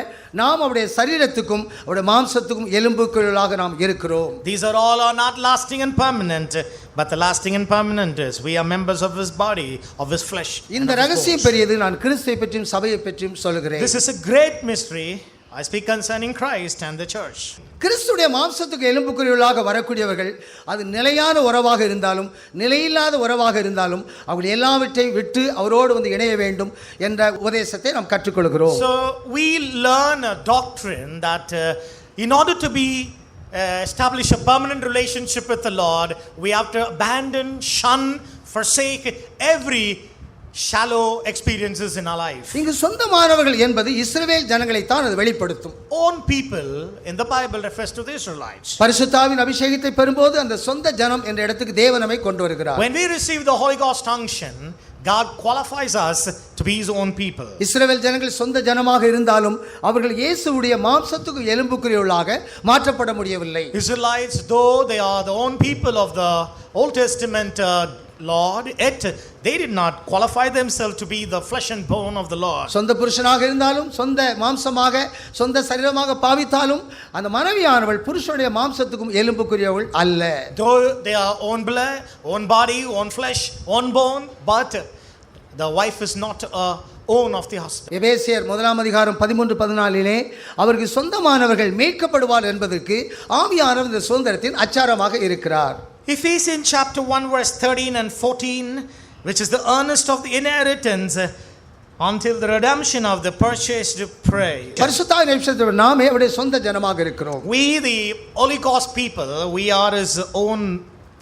நாம் அவருடைய சரீரத்துக்கும் அவருடைய மாம்சத்துக்கும் எலும்புக்குள்ளாக நாம் இருக்கிறோம். These are all are not lasting and permanent, but the lasting and permanent is we are members of his body, of his flesh. இந்த ரகசியம் பெரியது. நான் கிறிஸ்துவை பற்றியும் சபையை பற்றியும் சொல்கிறேன். This is a great mystery. I speak concerning Christ and the church. கிறிஸ்துடைய மாம்சத்துக்கு எலும்புக்குள்ளாக வரக்கூடியவர்கள் அது நிலையான உறவாக இருந்தாலும் நிலையில்லாத உறவாக இருந்தாலும் அவர்கள் எல்லாவற்றையும் விட்டு அவரோடு வந்து இணைய வேண்டும் என்ற உபதேசத்தை நாம் கற்றுக்கொள்கிறோம். So we learn a doctrine that in order to be establish a permanent relationship with the Lord, we have to abandon, shun, forsake every shallow experiences in our life. இங்கு சொந்தமானவர்கள் என்பது இஸ்ரவேல் ஜனங்களை தான் அது வெளிப்படுத்தும். Own people in the Bible refers to the Israelites. பரிசுத்தாவின் அபிஷேகத்தை பெறும்போது அந்த சொந்த ஜனம் என்ற இடத்துக்கு தேவன் நம்மை கொண்டு வருகிறார். When we receive the Holy Ghost unction, God qualifies us to be his own people. இஸ்ரவேல் ஜனங்கள் சொந்த ஜனமாக இருந்தாலும் அவர்கள் இயேசுவுடைய மாம்சத்துக்கு எலும்புக்குரியவர்களாக மாற்றப்பட முடியவில்லை. Israelites, though they are the own people of the Old Testament Lord, yet they did not qualify themselves to be the flesh and bone of the Lord. சொந்த புருஷனாக இருந்தாலும் சொந்த மாம்சமாக சொந்த சரீரமாக பாவித்தாலும் அந்த மனைவியானவள் புருஷனுடைய மாம்சத்துக்கும் எலும்புக்குரியவள் அல்ல. Though they are own blood, own body, own flesh, own bone, but the wife is not a own of the husband. எபேசியர் 1:13-14 அவருக்கு சொந்தமானவர்கள் மீட்கப்படுவார் என்பதற்கு ஆவியானவர் இந்த சுதந்திரத்தின் அச்சாரமாக இருக்கிறார். Ephesians chapter 1 verse 13 and 14, which is the earnest of the inheritance until the redemption of the purchased prey. பரிசுத்தாவின் அபிஷேகத்தோடு நாமே அவருடைய சொந்த ஜனமாக இருக்கிறோம். We the Holy Ghost people, we are his own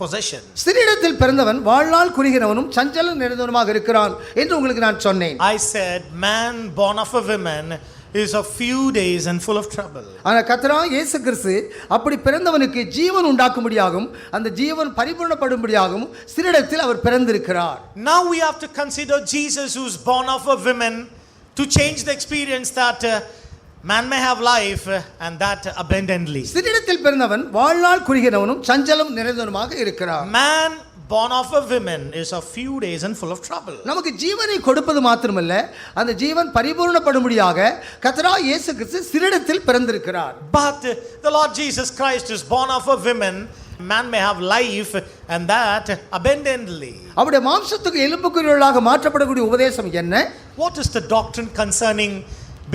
possession. ஸ்திரீயிடத்தில் பிறந்தவன் வாழ்நாள் குறிகிறவனும் சஞ்சலம் நிறைந்தவனுமாக இருக்கிறான் என்று உங்களுக்கு நான் சொன்னேன். I said man born of a woman is a few days and full of trouble. ஆனா கர்த்தராகிய இயேசு கிறிஸ்து அப்படி பிறந்தவனுக்கு ஜீவன் உண்டாக்கும்படியாகவும் அந்த ஜீவன் பரிபூர்ணப்படும்படியாகவும் ஸ்திரீயிடத்தில் அவர் பிறந்திருக்கிறார். Now we have to consider Jesus who is born of a woman to change the experience that man may have life and that abundantly. ஸ்திரீயிடத்தில் பிறந்தவன் வாழ்நாள் குறிகிறவனும் சஞ்சலம் நிறைந்தவனுமாக இருக்கிறார். Man born of a woman is a few days and full of trouble. நமக்கு ஜீவனை கொடுப்பது மாத்திரமல்ல அந்த ஜீவன் பரிபூர்ணப்படும்படியாக கர்த்தராகிய இயேசு கிறிஸ்து ஸ்திரீயிடத்தில் பிறந்திருக்கிறார். But the Lord Jesus Christ is born of a woman. Man may have life and that abundantly. அவருடைய மாம்சத்துக்கு எலும்புக்குரியவர்களாக மாற்றப்படக்கூடிய உபதேசம் என்ன? What is the doctrine concerning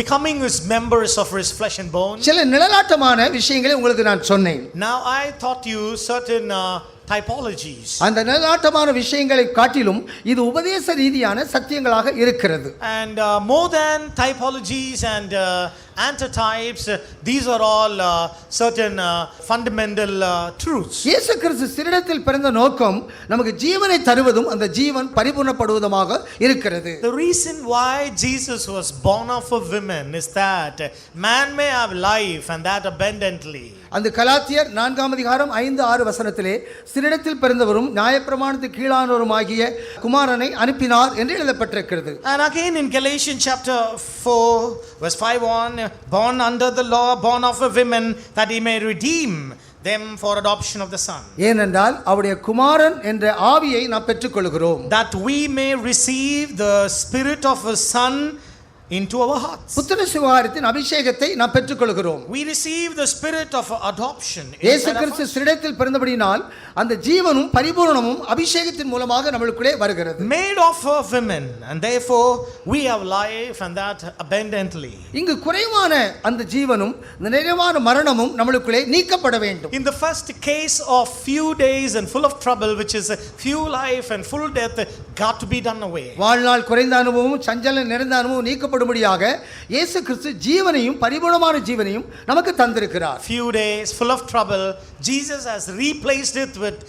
becoming his members of his flesh and bone? சில நிழலாட்டமான விஷயங்களை உங்களுக்கு நான் சொன்னேன். Now I taught you certain typologies. அந்த நிழலாட்டமான விஷயங்களை காட்டிலும் இது உபதேச ரீதியான சத்தியங்களாக இருக்கிறது. And more than typologies and antitypes. These are all certain fundamental truths. இயேசு கிறிஸ்து சிறிடத்தில் பிறந்த நோக்கம் நமக்கு ஜீவனை தருவதும் அந்த ஜீவன் பரிபூர்ணப்படுவதுமாக இருக்கிறது. The reason why Jesus was born of a woman is that man may have life and that abundantly. அந்த கலாத்தியர் 4ஆம் அதிகாரம் 5-6 வசனத்திலே சிறிடத்தில் பிறந்தவரும் நியாயப்பிரமாணத்துக்கு கீழானவரும் ஆகிய குமாரனை அனுப்பினார் என்று எழுதப்பட்டிருக்கிறது. And again in Galatians chapter 4 verse 5 on, born under the law, born of a woman, that he may redeem them for adoption of the son. ஏனென்றால் அவருடைய குமாரன் என்ற ஆவியை நாம் பெற்றுக்கொள்கிறோம். That we may receive the spirit of a son into our hearts. புத்திர சுவிகாரத்தின் அபிஷேகத்தை நாம் பெற்றுக்கொள்கிறோம். We receive the spirit of adoption. இயேசு கிறிஸ்து சிறிடத்தில் பிறந்தபடியினால் அந்த ஜீவனும் பரிபூரணமும் அபிஷேகத்தின் மூலமாக நமக்குள்ளே வருகிறது. Made of a woman, and therefore we have life and that abundantly. இங்கு குறைவான அந்த ஜீவனும் நிறைவான மரணமும் நமக்குள்ளே நீக்கப்பட வேண்டும். In the first case of few days and full of trouble, which is few life and full death, got to be done away. வாழ்நாள் குறைந்த அனுபவமும் சஞ்சலம் நிறைந்த அனுபவம் நீக்கப்படும்படியாக இயேசு கிறிஸ்து ஜீவனையும் பரிபூரணமான ஜீவனையும் நமக்கு தந்திருக்கிறார். Few days full of trouble, Jesus has replaced it with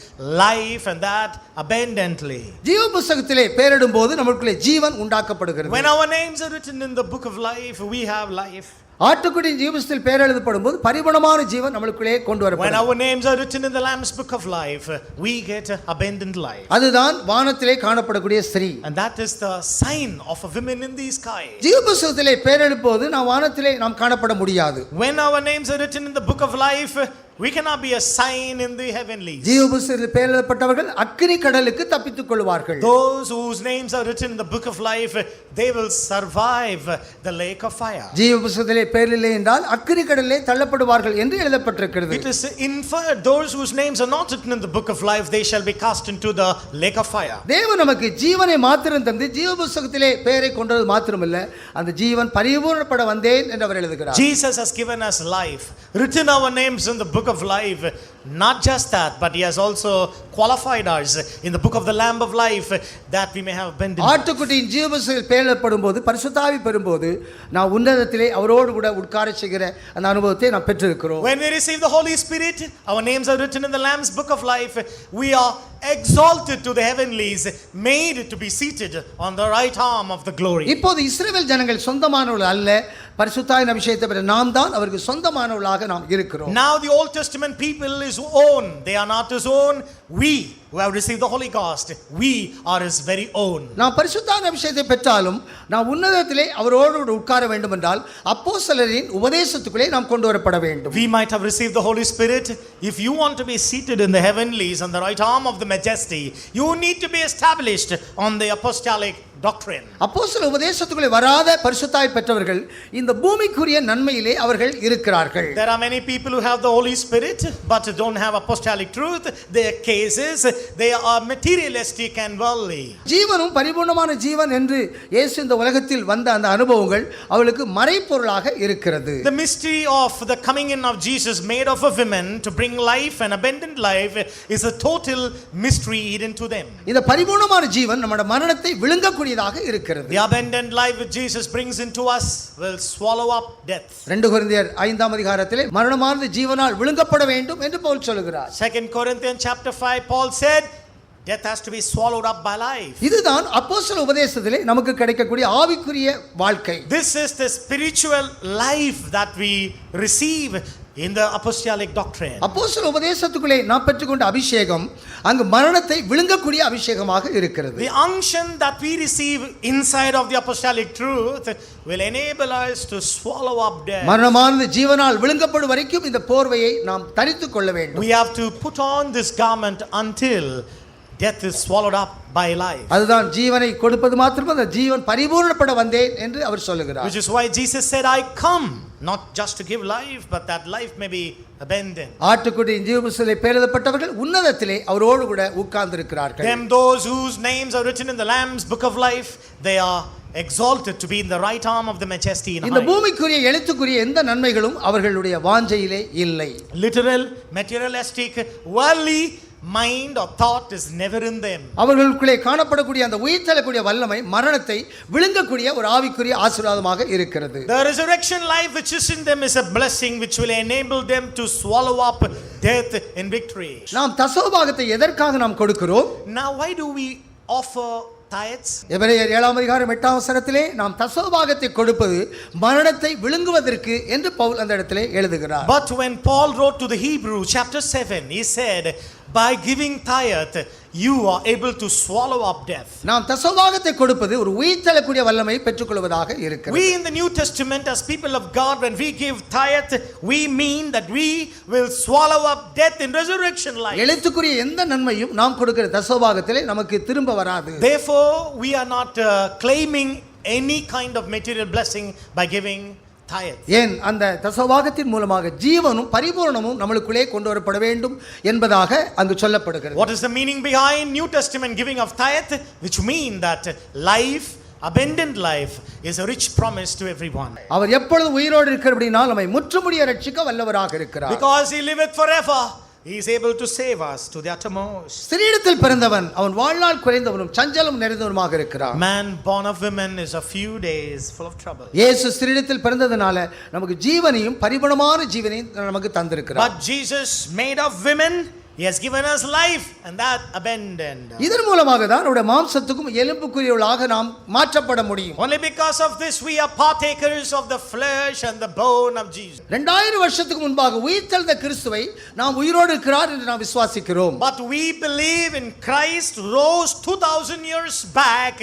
life and that abundantly. ஜீவ புத்தகத்திலே பெயரிடும்போது நமக்குள்ளே ஜீவன் உண்டாக்கப்படுகிறது. When our names are written in the book of life, we have life. ஆட்டுக்குட்டியின் ஜீவத்தில் பெயர் எழுதப்படும் போது பரிபூரணமான ஜீவன் நமக்குள்ளே கொண்டு When வரப்படும். our names are written in the Lamb's book of life, we get abundant life. அதுதான் வானத்திலே காணப்படக்கூடிய ஸ்திரீ. And that is the sign of a woman in the sky. ஜீவ புத்தகத்திலே பெயர் எழுதும்போது நாம் வானத்திலே நாம் காணப்பட முடியாது. When our names are written in the book of life, we cannot be a sign in the heavenlies. ஜீவ புத்தகத்தில் பெயர் எழுதப்பட்டவர்கள் அக்கினி கடலுக்கு தப்பித்துக் கொள்வார்கள். Those whose names are written in the book of life, they will survive the lake of fire. ஜீவ புத்தகத்திலே பெயர் இல்லை என்றால் அக்கினி கடலிலே தள்ளப்படுவார்கள் என்று எழுதப்பட்டிருக்கிறது. It is inferred those whose names are not written in the book of life, they shall be cast into the lake of fire. தேவன் நமக்கு ஜீவனை மாத்திரம் தந்து ஜீவ புத்தகத்திலே பெயரை கொண்டது மாத்திரமல்ல, அந்த ஜீவன் பரிபூரணப்பட வந்தேன் என்று அவர் எழுதுகிறார். Jesus has given us life, written our names in the book of life. Not just that, but he has also qualified us in the book of the Lamb of life that we may have abundant life. ஆட்டுக்குட்டியின் ஜீவ புத்தகத்தில் பெயர் எழுதப்படும்போது பரிசுத்தாவி பெறும்போது நான் உன்னதத்திலே அவரோடு கூட உட்கார செய்கிற அந்த அனுபவத்தை நாம் பெற்றிருக்கிறோம். When we receive the Holy Spirit, our names are written in the Lamb's book of life. We are exalted to the heavenlies, made to be seated on the right arm of the glory. இப்போது இஸ்ரவேல் ஜனங்கள் சொந்தமானவர்கள் அல்ல, பரிசுத்தாவின் அபிஷேகத்தை பெற்ற நாம் தான் அவருக்கு சொந்தமானவர்களாக நாம் இருக்கிறோம். Now the Old Testament people is own. They are not his own. We who have received the Holy Ghost, we are his very own. நாம் பரிசுத்தாவின் அபிஷேகத்தை பெற்றாலும் நாம் உன்னதத்திலே அவரோடு உட்கார வேண்டும் என்றால் அப்போஸ்தலரின் உபதேசத்துக்குள்ளே நாம் கொண்டு வரப்பட வேண்டும். We might have received the Holy Spirit. If you want to be seated in the heavenlies on the right arm of the majesty, you need to be established on the apostolic doctrine. அப்போஸ்தல உபதேசத்துக்குள்ளே வராத பரிசுத்தாய் பெற்றவர்கள் இந்த பூமிக்குரிய நன்மையிலே அவர்கள் இருக்கிறார்கள். There are many people who have the Holy Spirit but don't have apostolic truth. Their cases, they are materialistic and worldly. ஜீவனும் பரிபூர்ணமான ஜீவன் என்று இயேசு இந்த உலகத்தில் வந்த அந்த அனுபவங்கள் அவளுக்கு மறைப்பொருளாக இருக்கிறது. The mystery of the coming in of Jesus made of a woman to bring life and abundant life is a total mystery hidden to them. இந்த பரிபூர்ணமான ஜீவன் நம்முடைய மரணத்தை விழுங்கக்கூடியதாக இருக்கிறது. The abundant life which Jesus brings into us will swallow up death. 2 கொரிந்தியர் 5ஆம் அதிகாரத்திலே மரணமானது ஜீவனால் விழுங்கப்பட வேண்டும் என்று பவுல் சொல்கிறார். 2 Corinthians chapter 5, Paul said death has to be swallowed up by life. இதுதான் அப்போஸ்தல உபதேசத்திலே நமக்கு கிடைக்கக்கூடிய ஆவிக்குரிய வாழ்க்கை. This is the spiritual life that we receive in the apostolic doctrine. அப்போஸ்தல உபதேசத்துக்குள்ளே நாம் பெற்றுக்கொண்ட அபிஷேகம் அங்கு மரணத்தை விழுங்கக்கூடிய அபிஷேகமாக இருக்கிறது. The unction that we receive inside of the apostolic truth will enable us to swallow up death. மரணமானது ஜீவனால் விழுங்கப்படும் வரைக்கும் இந்த போர்வையை நாம் தரித்துக் கொள்ள வேண்டும். We have to put on this garment until death is swallowed up by life. அதுதான் ஜீவனை கொடுப்பது மாத்திரமல்ல, ஜீவன் பரிபூரணப்பட வந்தேன் என்று அவர் சொல்லுகிறார். Which is why Jesus said, I come not just to give life, but that life may be abundant. ஆட்டுக்குட்டியின் ஜீவ புத்தகத்திலே பெயர் எழுதப்பட்டவர்கள் உன்னதத்திலே அவரோடு கூட உட்கார்ந்திருக்கிறார்கள். Them those whose names are written in the Lamb's book of life, they are exalted to be in the right arm of the majesty in இந்த high. பூமிக்குரிய எழுத்துக்குரிய எந்த நன்மைகளும் அவர்களுடைய வாஞ்சையிலே இல்லை. Literal, materialistic, worldly, mind or thought is never in them. அவர்களுக்குள்ளே காணப்படக்கூடிய அந்த உயிர்த்தெழக்கூடிய வல்லமை மரணத்தை விழுங்கக்கூடிய ஒரு ஆவிக்குரிய ஆசீர்வாதமாக இருக்கிறது. The resurrection life which is in them is a blessing which will enable them to swallow up death in victory. நாம் தசமபாகத்தை எதற்காக நாம் கொடுக்கிறோம்? Now why do we offer tithes? எபிரேயர் 7:8 நாம் தசமபாகத்தை கொடுப்பது மரணத்தை விழுங்குவதற்கு என்று பவுல் அந்த இடத்திலே எழுதுகிறார். But when Paul wrote to the Hebrew chapter 7, he said, by giving tithe you are able to swallow up death. நாம் தசமபாகத்தை கொடுப்பது ஒரு உயிர்த்தெழக்கூடிய வல்லமை பெற்றுக்கொள்வதாக இருக்கிறது. We in the New Testament as people of God, when we give tithe, we mean that we will swallow up death in resurrection life. எழுத்துக்குரிய எந்த நன்மையும் நாம் கொடுக்கிற தசமபாகத்திலே நமக்கு திரும்ப வராது. Therefore we are not claiming any kind of material blessing by giving tithe. ஏன் அந்த தசமபாகத்தின் மூலமாக ஜீவனும் பரிபூரணமும் நம்மளுக்குள்ளே கொண்டு வரப்பட வேண்டும் என்பதாக அங்கு சொல்லப்படுகிறது. What is the meaning behind New Testament giving of tithe? Which mean that life, abundant life, is a rich promise to everyone. அவர் எப்பொழுதும் உயிரோடு இருக்கிறபடியால் நம்மை முற்றுமுடிய ரட்சிக்க வல்லவராக இருக்கிறார். Because he liveth forever, he is able to save us to the uttermost. ஸ்திரீயிடத்தில் பிறந்தவன் அவன் வாழ்நாள் குறைந்தவனும் சஞ்சலம் நிறைந்தவனுமாக இருக்கிறான். Man born of women is a few days full of trouble. இயேசு ஸ்திரீயிடத்தில் பிறந்ததனால நமக்கு ஜீவனையும் பரிபூரணமான ஜீவனையும் நமக்கு தந்திருக்கிறார். But Jesus made of women, he has given us life and that abundant. இதன் மூலமாக தான் நம்முடைய மாம்சத்துக்கும் எலும்புக்குரியவர்களாக நாம் மாற்றப்பட முடியும். Only because of this we are partakers of the flesh and the bone of Jesus. 2000 வருஷத்துக்கு முன்பாக உயிர்த்தெழுந்த கிறிஸ்துவை நாம் உயிரோடு இருக்கிறார் என்று நாம் விசுவாசிக்கிறோம். But we believe in Christ rose 2000 years back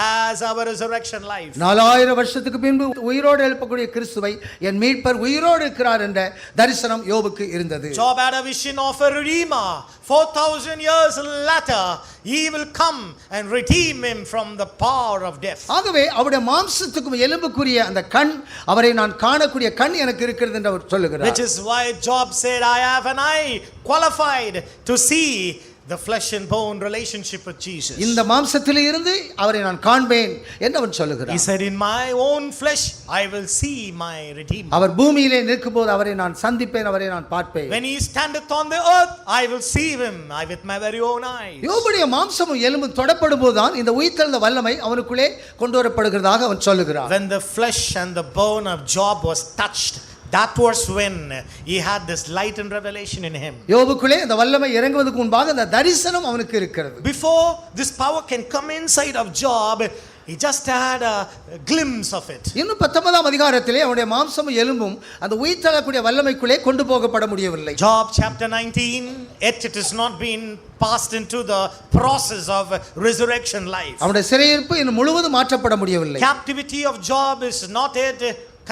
as our resurrection life. 4000 வருஷத்துக்கு பின்பு உயிரோடு எழுப்பக்கூடிய கிறிஸ்துவை என் மீட்பர் உயிரோடு இருக்கிறார் என்ற தரிசனம் யோபுக்கு இருந்தது. Job had a vision of a redeemer. 4000 years later he will come and redeem him from the power of death. ஆகவே அவருடைய மாம்சத்துக்கும் எலும்புக்குரிய அந்த கண், அவரை நான் காணக்கூடிய கண் எனக்கு இருக்கிறது என்று அவர் சொல்லுகிறார். Which is why Job said, I have an eye qualified to see the flesh and bone relationship with Jesus. இந்த மாம்சத்திலே இருந்து அவரை நான் காண்பேன் என்று அவன் He சொல்லுகிறார். said, in my own flesh I will see my redeemer. அவர் பூமியிலே நிற்கும்போது அவரை நான் சந்திப்பேன், அவரை நான் பார்ப்பேன். When he standeth on the earth I will see him with my very own eyes. யோபுடைய மாம்சமும் எலும்பும் தொடப்படும் போதுதான் இந்த உயிர்த்தெழுந்த வல்லமை அவனுக்குள்ளே கொண்டு வரப்படுகிறதாக அவன் சொல்லுகிறார். When the flesh and the bone of Job was touched, that was when he had this light and revelation in him. யோபுக்குள்ளே இந்த வல்லமை இறங்குவதற்கு முன்பாக அந்த தரிசனம் அவனுக்கு இருக்கிறது. Before this power can come inside of Job, he just had a glimpse of it. இன்னும் 19ஆம் அதிகாரத்திலே அவனுடைய மாம்சமும் எலும்பும் அந்த உயிர்த்தெழக்கூடிய வல்லமைக்குள்ளே கொண்டு போகப்பட முடியவில்லை. Job chapter 19, yet it has not been passed into the process of resurrection life. அவனுடைய சிறையிருப்பு இன்னும் முழுவதும் மாற்றப்பட முடியவில்லை. Captivity of Job is not yet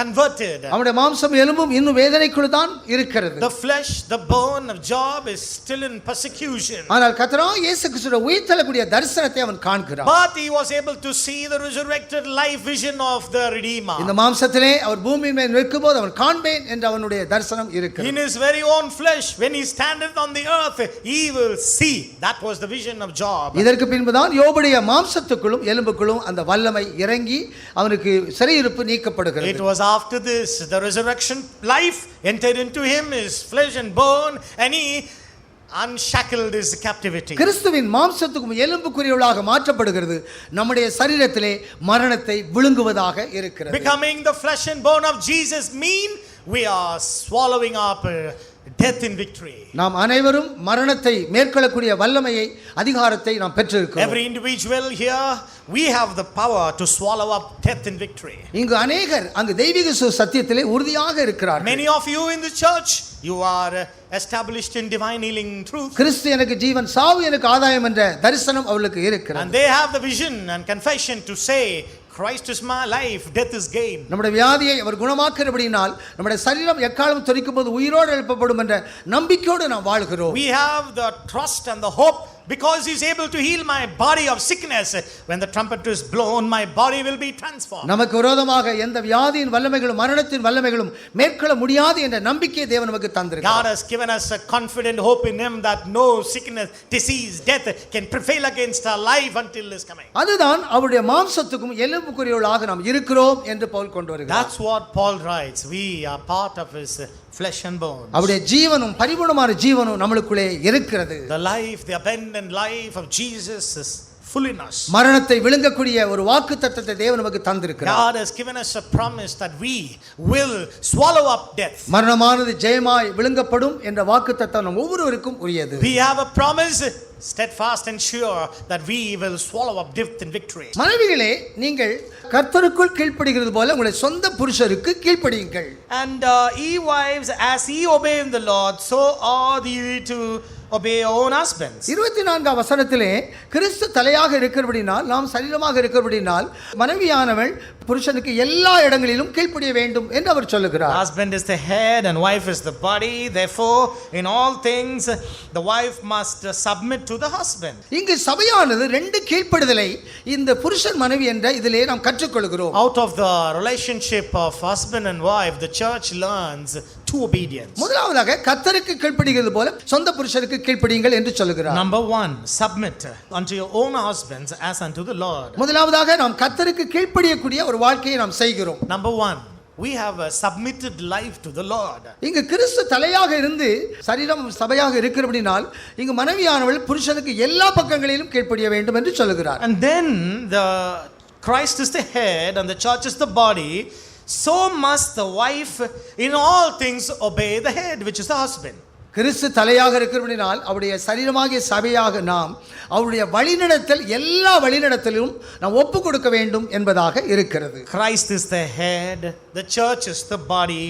converted. அவனுடைய மாம்சம் எலும்பும் இன்னும் வேதனைக்குள் தான் இருக்கிறது. The flesh, the bone of Job is still in persecution. ஆனால் கர்த்தராகிய இயேசு கிறிஸ்துவின் உயிர்த்தெழக்கூடிய தரிசனத்தை அவன் காண்கிறான். But he was able to see the resurrected life vision of the Redeemer. இந்த மாம்சத்திலே அவர் பூமியின் மேல் நிற்கும்போது அவன் காண்பேன் என்ற அவனுடைய தரிசனம் இருக்கிறது. In his very own flesh, when he standeth on the earth, he will see. That was the vision of Job. இதற்கு பின்புதான் யோபுடைய மாம்சத்துக்குள்ளும் எலும்புக்குள்ளும் அந்த வல்லமை இறங்கி அவனுக்கு சிறையிருப்பு நீக்கப்படுகிறது. It was after this the resurrection life entered into him, his flesh and bone, and he unshackled his captivity. கிறிஸ்துவின் மாம்சத்துக்கும் எலும்புக்குரியவளாக மாற்றப்படுகிறது. நம்முடைய சரீரத்திலே மரணத்தை விழுங்குவதாக இருக்கிறது. Becoming the flesh and bone of Jesus mean we are swallowing up death in victory. நாம் அனைவரும் மரணத்தை மேற்கொள்ளக்கூடிய வல்லமையை, அதிகாரத்தை நாம் பெற்றிருக்கிறோம். Every individual here, we have the power to swallow up death in victory. இங்கு அநேகர் அங்கு தெய்வீக சத்தியத்திலே உறுதியாக இருக்கிறார்கள். Many of you in the church, you are established in divine healing truth. கிறிஸ்து எனக்கு ஜீவன், சாவு எனக்கு ஆதாயம் என்ற தரிசனம் அவர்களுக்கு இருக்கிறது. And they have the vision and confession to say, Christ is my life, death is gain. நம்முடைய வியாதியை அவர் குணமாக்குறபடியினால் நம்முடைய சரீரம் எக்காலம் துரிக்கும்போது உயிரோடு எழுப்பப்படும் என்ற நம்பிக்கையோடு நாம் வாழ்கிறோம். We have the trust and the hope because he is able to heal my body of sickness. When the trumpet is blown, my body will be transformed. நமக்கு விரோதமாக எந்த வியாதியின் வல்லமைகளும் மரணத்தின் வல்லமைகளும் மேற்கொள்ள முடியாது என்ற நம்பிக்கையை தேவன் நமக்கு தந்திருக்கிறார். God has given us a confident hope in him that no sickness, disease, death can prevail against our life until his coming. அதுதான் அவருடைய மாம்சத்துக்கும் எலும்புக்குரியவர்களாக நாம் இருக்கிறோம் என்று பவுல் கொண்டு வருகிறார். That's what Paul writes. We are part of his flesh and bones. அவருடைய ஜீவனும் பரிபூர்ணமான ஜீவனும் நம்மளுக்குள்ளே இருக்கிறது. The life, the abundant life of Jesus is full in us. மரணத்தை விழுங்கக்கூடிய ஒரு வாக்குத்தத்தத்தை தேவன் நமக்கு தந்திருக்கிறார். God has given us a promise that we will swallow up death. மரணமானது ஜெயமாய் விழுங்கப்படும் என்ற வாக்குத்தத்தம் நம் ஒவ்வொருவருக்கும் உரியது. We have a promise, steadfast and sure, that we will swallow up death in victory. மனைவிகளே, நீங்கள் கர்த்தருக்குள் கீழ்ப்படிகிறது போல உங்களுடைய சொந்த புருஷருக்கு கீழ்ப்படியுங்கள். And ye wives, as ye obey in the Lord, so are ye to obey your own husbands. 24ஆம் வசனத்திலே கிறிஸ்து தலையாக இருக்கிறபடினால் நாம் சரீரமாக இருக்கிறபடினால் மனைவியானவள் புருஷனுக்கு எல்லா இடங்களிலும் கீழ்ப்படிய வேண்டும் என்று அவர் சொல்லுகிறார். Husband is the head and wife is the body. Therefore, in all things, the wife must submit to the husband. இங்கு சபையானது ரெண்டு கீழ்ப்படிதலை இந்த புருஷன் மனைவி என்ற இதிலே நாம் கற்றுக்கொள்கிறோம். Out of the relationship of husband and wife, the church learns two obedience. முதலாவதாக கர்த்தருக்கு கீழ்ப்படிகிறது போல சொந்த புருஷருக்கு கீழ்ப்படியுங்கள் என்று சொல்லுகிறார். Number 1, submit unto your own husbands as unto the Lord. முதலாவதாக நாம் கர்த்தருக்கு கீழ்ப்படியக்கூடிய ஒரு வாழ்க்கையை நாம் செய்கிறோம். Number 1, we have a submitted life to the Lord. இங்கு கிறிஸ்து தலையாக இருந்து சரீரம் சபையாக இருக்கிறபடினால் இங்கு மனைவியானவள் புருஷனுக்கு எல்லா பக்கங்களிலும் கீழ்ப்படிய வேண்டும் என்று சொல்லுகிறார். And then the Christ is the head and the church is the body. So must the wife in all things obey the head, which is the husband. கிறிஸ்து தலையாக இருக்கிறபடினால் அவருடைய சரீரமாகிய சபையாக நாம் அவருடைய வழிநடத்தல் எல்லா வழிநடத்தலும் நாம் ஒப்பு கொடுக்க வேண்டும் என்பதாக இருக்கிறது. Christ is the head, the church is the body.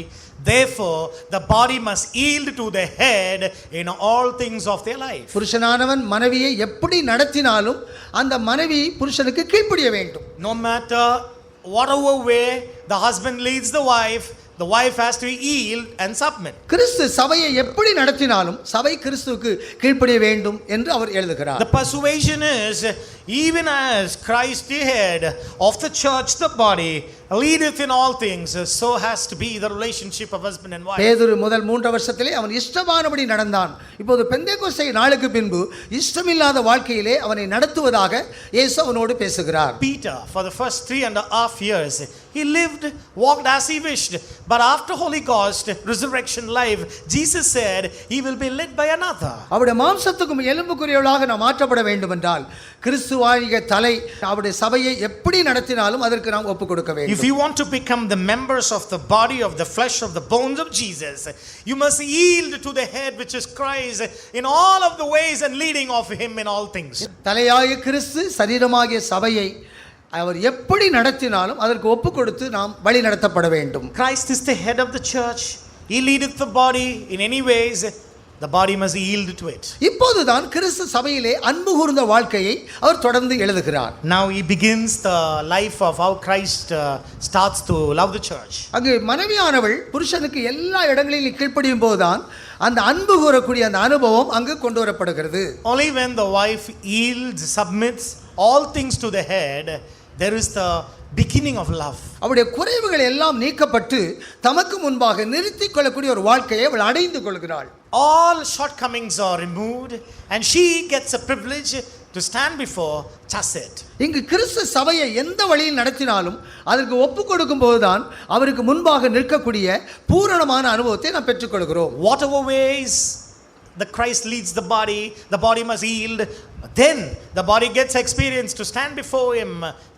Therefore, the body must yield to the head in all things of their life. புருஷனானவன் மனைவியை எப்படி நடத்தினாலும் அந்த மனைவி புருஷனுக்கு கீழ்ப்படிய வேண்டும். No matter whatever way the husband leads the wife has to yield and submit. கிறிஸ்து சபையை எப்படி நடத்தினாலும் சபை கிறிஸ்துவுக்கு கீழ்ப்படிய வேண்டும் என்று அவர் எழுதுகிறார். The persuasion is, even as Christ the head of the church, the body, leadeth in all things, so has to be the relationship of husband and wife. பேதுரு முதல் 3 வருஷத்திலே அவன் இஷ்டமானபடி நடந்தான். இப்போது பெந்தேகோஸ்தே நாளுக்கு பின்பு இஷ்டமில்லாத வாழ்க்கையிலே அவனை நடத்துவதாக இயேசு அவனோடு பேசுகிறார். Peter, for the first 3.5 years, he walked as he wished. But after Holy Ghost, resurrection life, Jesus said, he will be led by another. அவருடைய மாம்சத்துக்கும் எலும்புக்குரியவளாக நாம் மாற்றப்பட வேண்டும் என்றால் கிறிஸ்துவாகிய தலை அவருடைய சபையை எப்படி நடத்தினாலும் அதற்கு நாம் ஒப்பு கொடுக்க வேண்டும். If you want to become the members of the body of the flesh of the bones of Jesus, you must yield to the head, which is Christ, in all of the ways and leading of him in all things. தலையாகிய கிறிஸ்து சரீரமாகிய சபையை அவர் எப்படி நடத்தினாலும் அதற்கு ஒப்பு கொடுத்து நாம் வழி நடத்தப்பட வேண்டும். Christ is the head of the church. He leadeth the body in any ways. The body must yield to it. இப்போதுதான் கிறிஸ்து சபையிலே அன்பு கூர்ந்த வாழ்க்கையை அவர் தொடர்ந்து எழுதுகிறார். Now he begins the life of how Christ starts to love the church. அங்கு மனைவியானவள் புருஷனுக்கு எல்லா இடங்களிலும் கீழ்ப்படியும் போதுதான் அந்த அன்பு கூறக்கூடிய அந்த அனுபவம் அங்கு கொண்டு வரப்படுகிறது. Only when the wife yields, submits all things to the head, there is the beginning of love. அவருடைய குறைவுகள் எல்லாம் நீக்கப்பட்டு தமக்கு முன்பாக நிறுத்திக் கொள்ளக்கூடிய ஒரு வாழ்க்கையை அவள் அடைந்து கொள்கிறாள். All shortcomings are removed and she gets a privilege to stand before chasset. இங்கு கிறிஸ்து சபையை எந்த வழியில் நடத்தினாலும் அதற்கு ஒப்பு கொடுக்கும் போதுதான் அவருக்கு முன்பாக நிற்கக்கூடிய பூரணமான அனுபவத்தை நாம் பெற்றுக்கொள்கிறோம். Whatever ways the Christ leads the body must yield. Then the body gets experience to stand before him,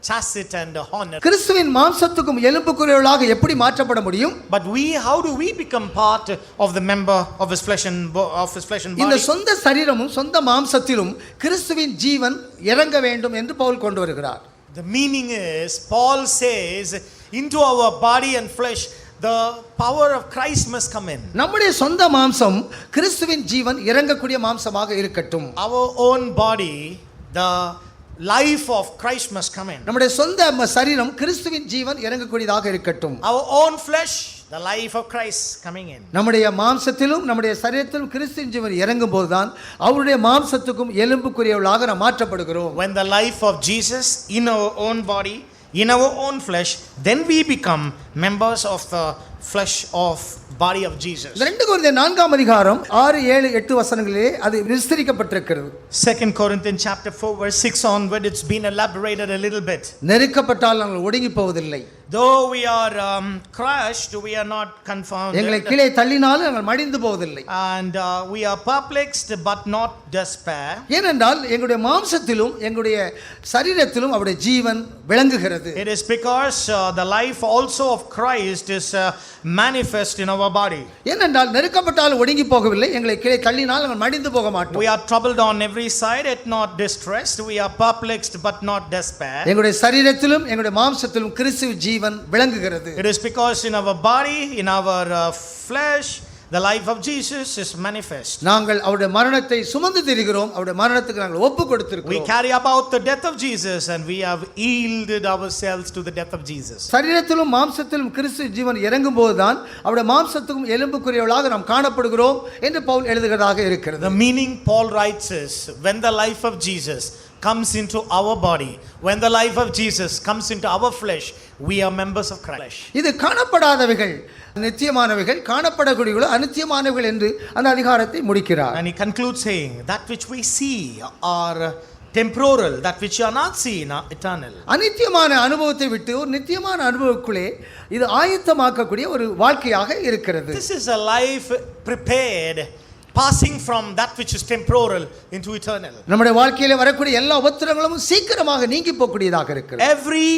chassis and honor. கிறிஸ்துவின் மாம்சத்துக்கும் எலும்புக்குரியவளாக எப்படி மாற்றப்பட முடியும்? But how do we become part of the member of his flesh and body? இந்த சொந்த சரீரமும் சொந்த மாம்சத்திலும் கிறிஸ்துவின் ஜீவன் இறங்க வேண்டும் என்று பவுல் கொண்டு வருகிறார். The meaning is, Paul says, into our body and flesh the power of Christ must come in. நம்முடைய சொந்த மாம்சம் கிறிஸ்துவின் ஜீவன் இறங்கக்கூடிய மாம்சமாக இருக்கட்டும். Our own body, the life of Christ must come in. நம்முடைய சொந்த சரீரம் கிறிஸ்துவின் ஜீவன் இறங்கக்கூடியதாக இருக்கட்டும். Our own flesh, the life of Christ coming in. நம்முடைய மாம்சத்திலும் நம்முடைய சரீரத்திலும் கிறிஸ்துவின் ஜீவன் இறங்கும் போதுதான் அவருடைய மாம்சத்துக்கும் எலும்புக்குரியவளாக நாம் மாற்றப்படுகிறோம். When the life of Jesus in our own body, in our own flesh, then we become members of the flesh of body of Jesus. 2 கொரிந்தியர் 4ஆம் அதிகாரம் 6, 7, 8 வசனங்களிலே அது விஸ்தரிக்கப்பட்டிருக்கிறது. 2 Corinthians chapter 4 verse 6 onward, it's been elaborated a little bit. நெருக்கப்பட்டால் நாங்கள் ஒடுங்கி போவதில்லை. Though we are crushed, we are not confounded. எங்களை கீழே தள்ளினாலும் நாங்கள் மடிந்து போவதில்லை. And we are perplexed but not despair. ஏனென்றால் எங்களுடைய மாம்சத்திலும் எங்களுடைய சரீரத்திலும் அவருடைய ஜீவன் விளங்குகிறது. It is because the life also of Christ is manifest in our body. ஏனென்றால் நெருக்கப்பட்டால் ஒடுங்கி போகவில்லை, எங்களை கீழே தள்ளினால் நாங்கள் மடிந்து போக மாட்டோம். We are troubled on every side, yet not distressed. We are perplexed but not despair. எங்களுடைய சரீரத்திலும் எங்களுடைய மாம்சத்திலும் கிறிஸ்துவ ஜீவன் விளங்குகிறது. It is because in our body, in our flesh, the life of Jesus is manifest. நாங்கள் அவருடைய மரணத்தை சுமந்து திரிகிறோம், அவருடைய மரணத்துக்கு நாங்கள் ஒப்பு We கொடுத்திருக்கிறோம். carry about the death of Jesus and we have yielded ourselves to the death of Jesus. சரீரத்திலும் மாம்சத்திலும் கிறிஸ்து ஜீவன் இறங்கும் போதுதான் அவருடைய மாம்சத்துக்கும் எலும்புக்குரியவர்களாக நாம் காணப்படுகிறோம் என்று பவுல் எழுதுகிறதாக இருக்கிறது. The meaning Paul writes is, when the life of Jesus comes into our body, when the life of Jesus comes into our flesh, we are members of Christ. இது காணப்படாதவைகள் நித்தியமானவைகள், காணப்படக்கூடியவைகள் அநித்தியமானவைகள் என்று அந்த அதிகாரத்தை முடிக்கிறார். And he concludes saying, that which we see are temporal, that which are not seen are eternal. அநித்தியமான அனுபவத்தை விட்டு ஒரு நித்தியமான அனுபவத்துக்குள்ளே இது ஆயத்தமாக்கக்கூடிய ஒரு வாழ்க்கையாக இருக்கிறது. This is a life prepared, passing from that which is temporal into eternal. நம்முடைய வாழ்க்கையிலே வரக்கூடிய எல்லா உபத்திரங்களும் சீக்கிரமாக நீங்கி போகக்கூடியதாக இருக்கிறது. Every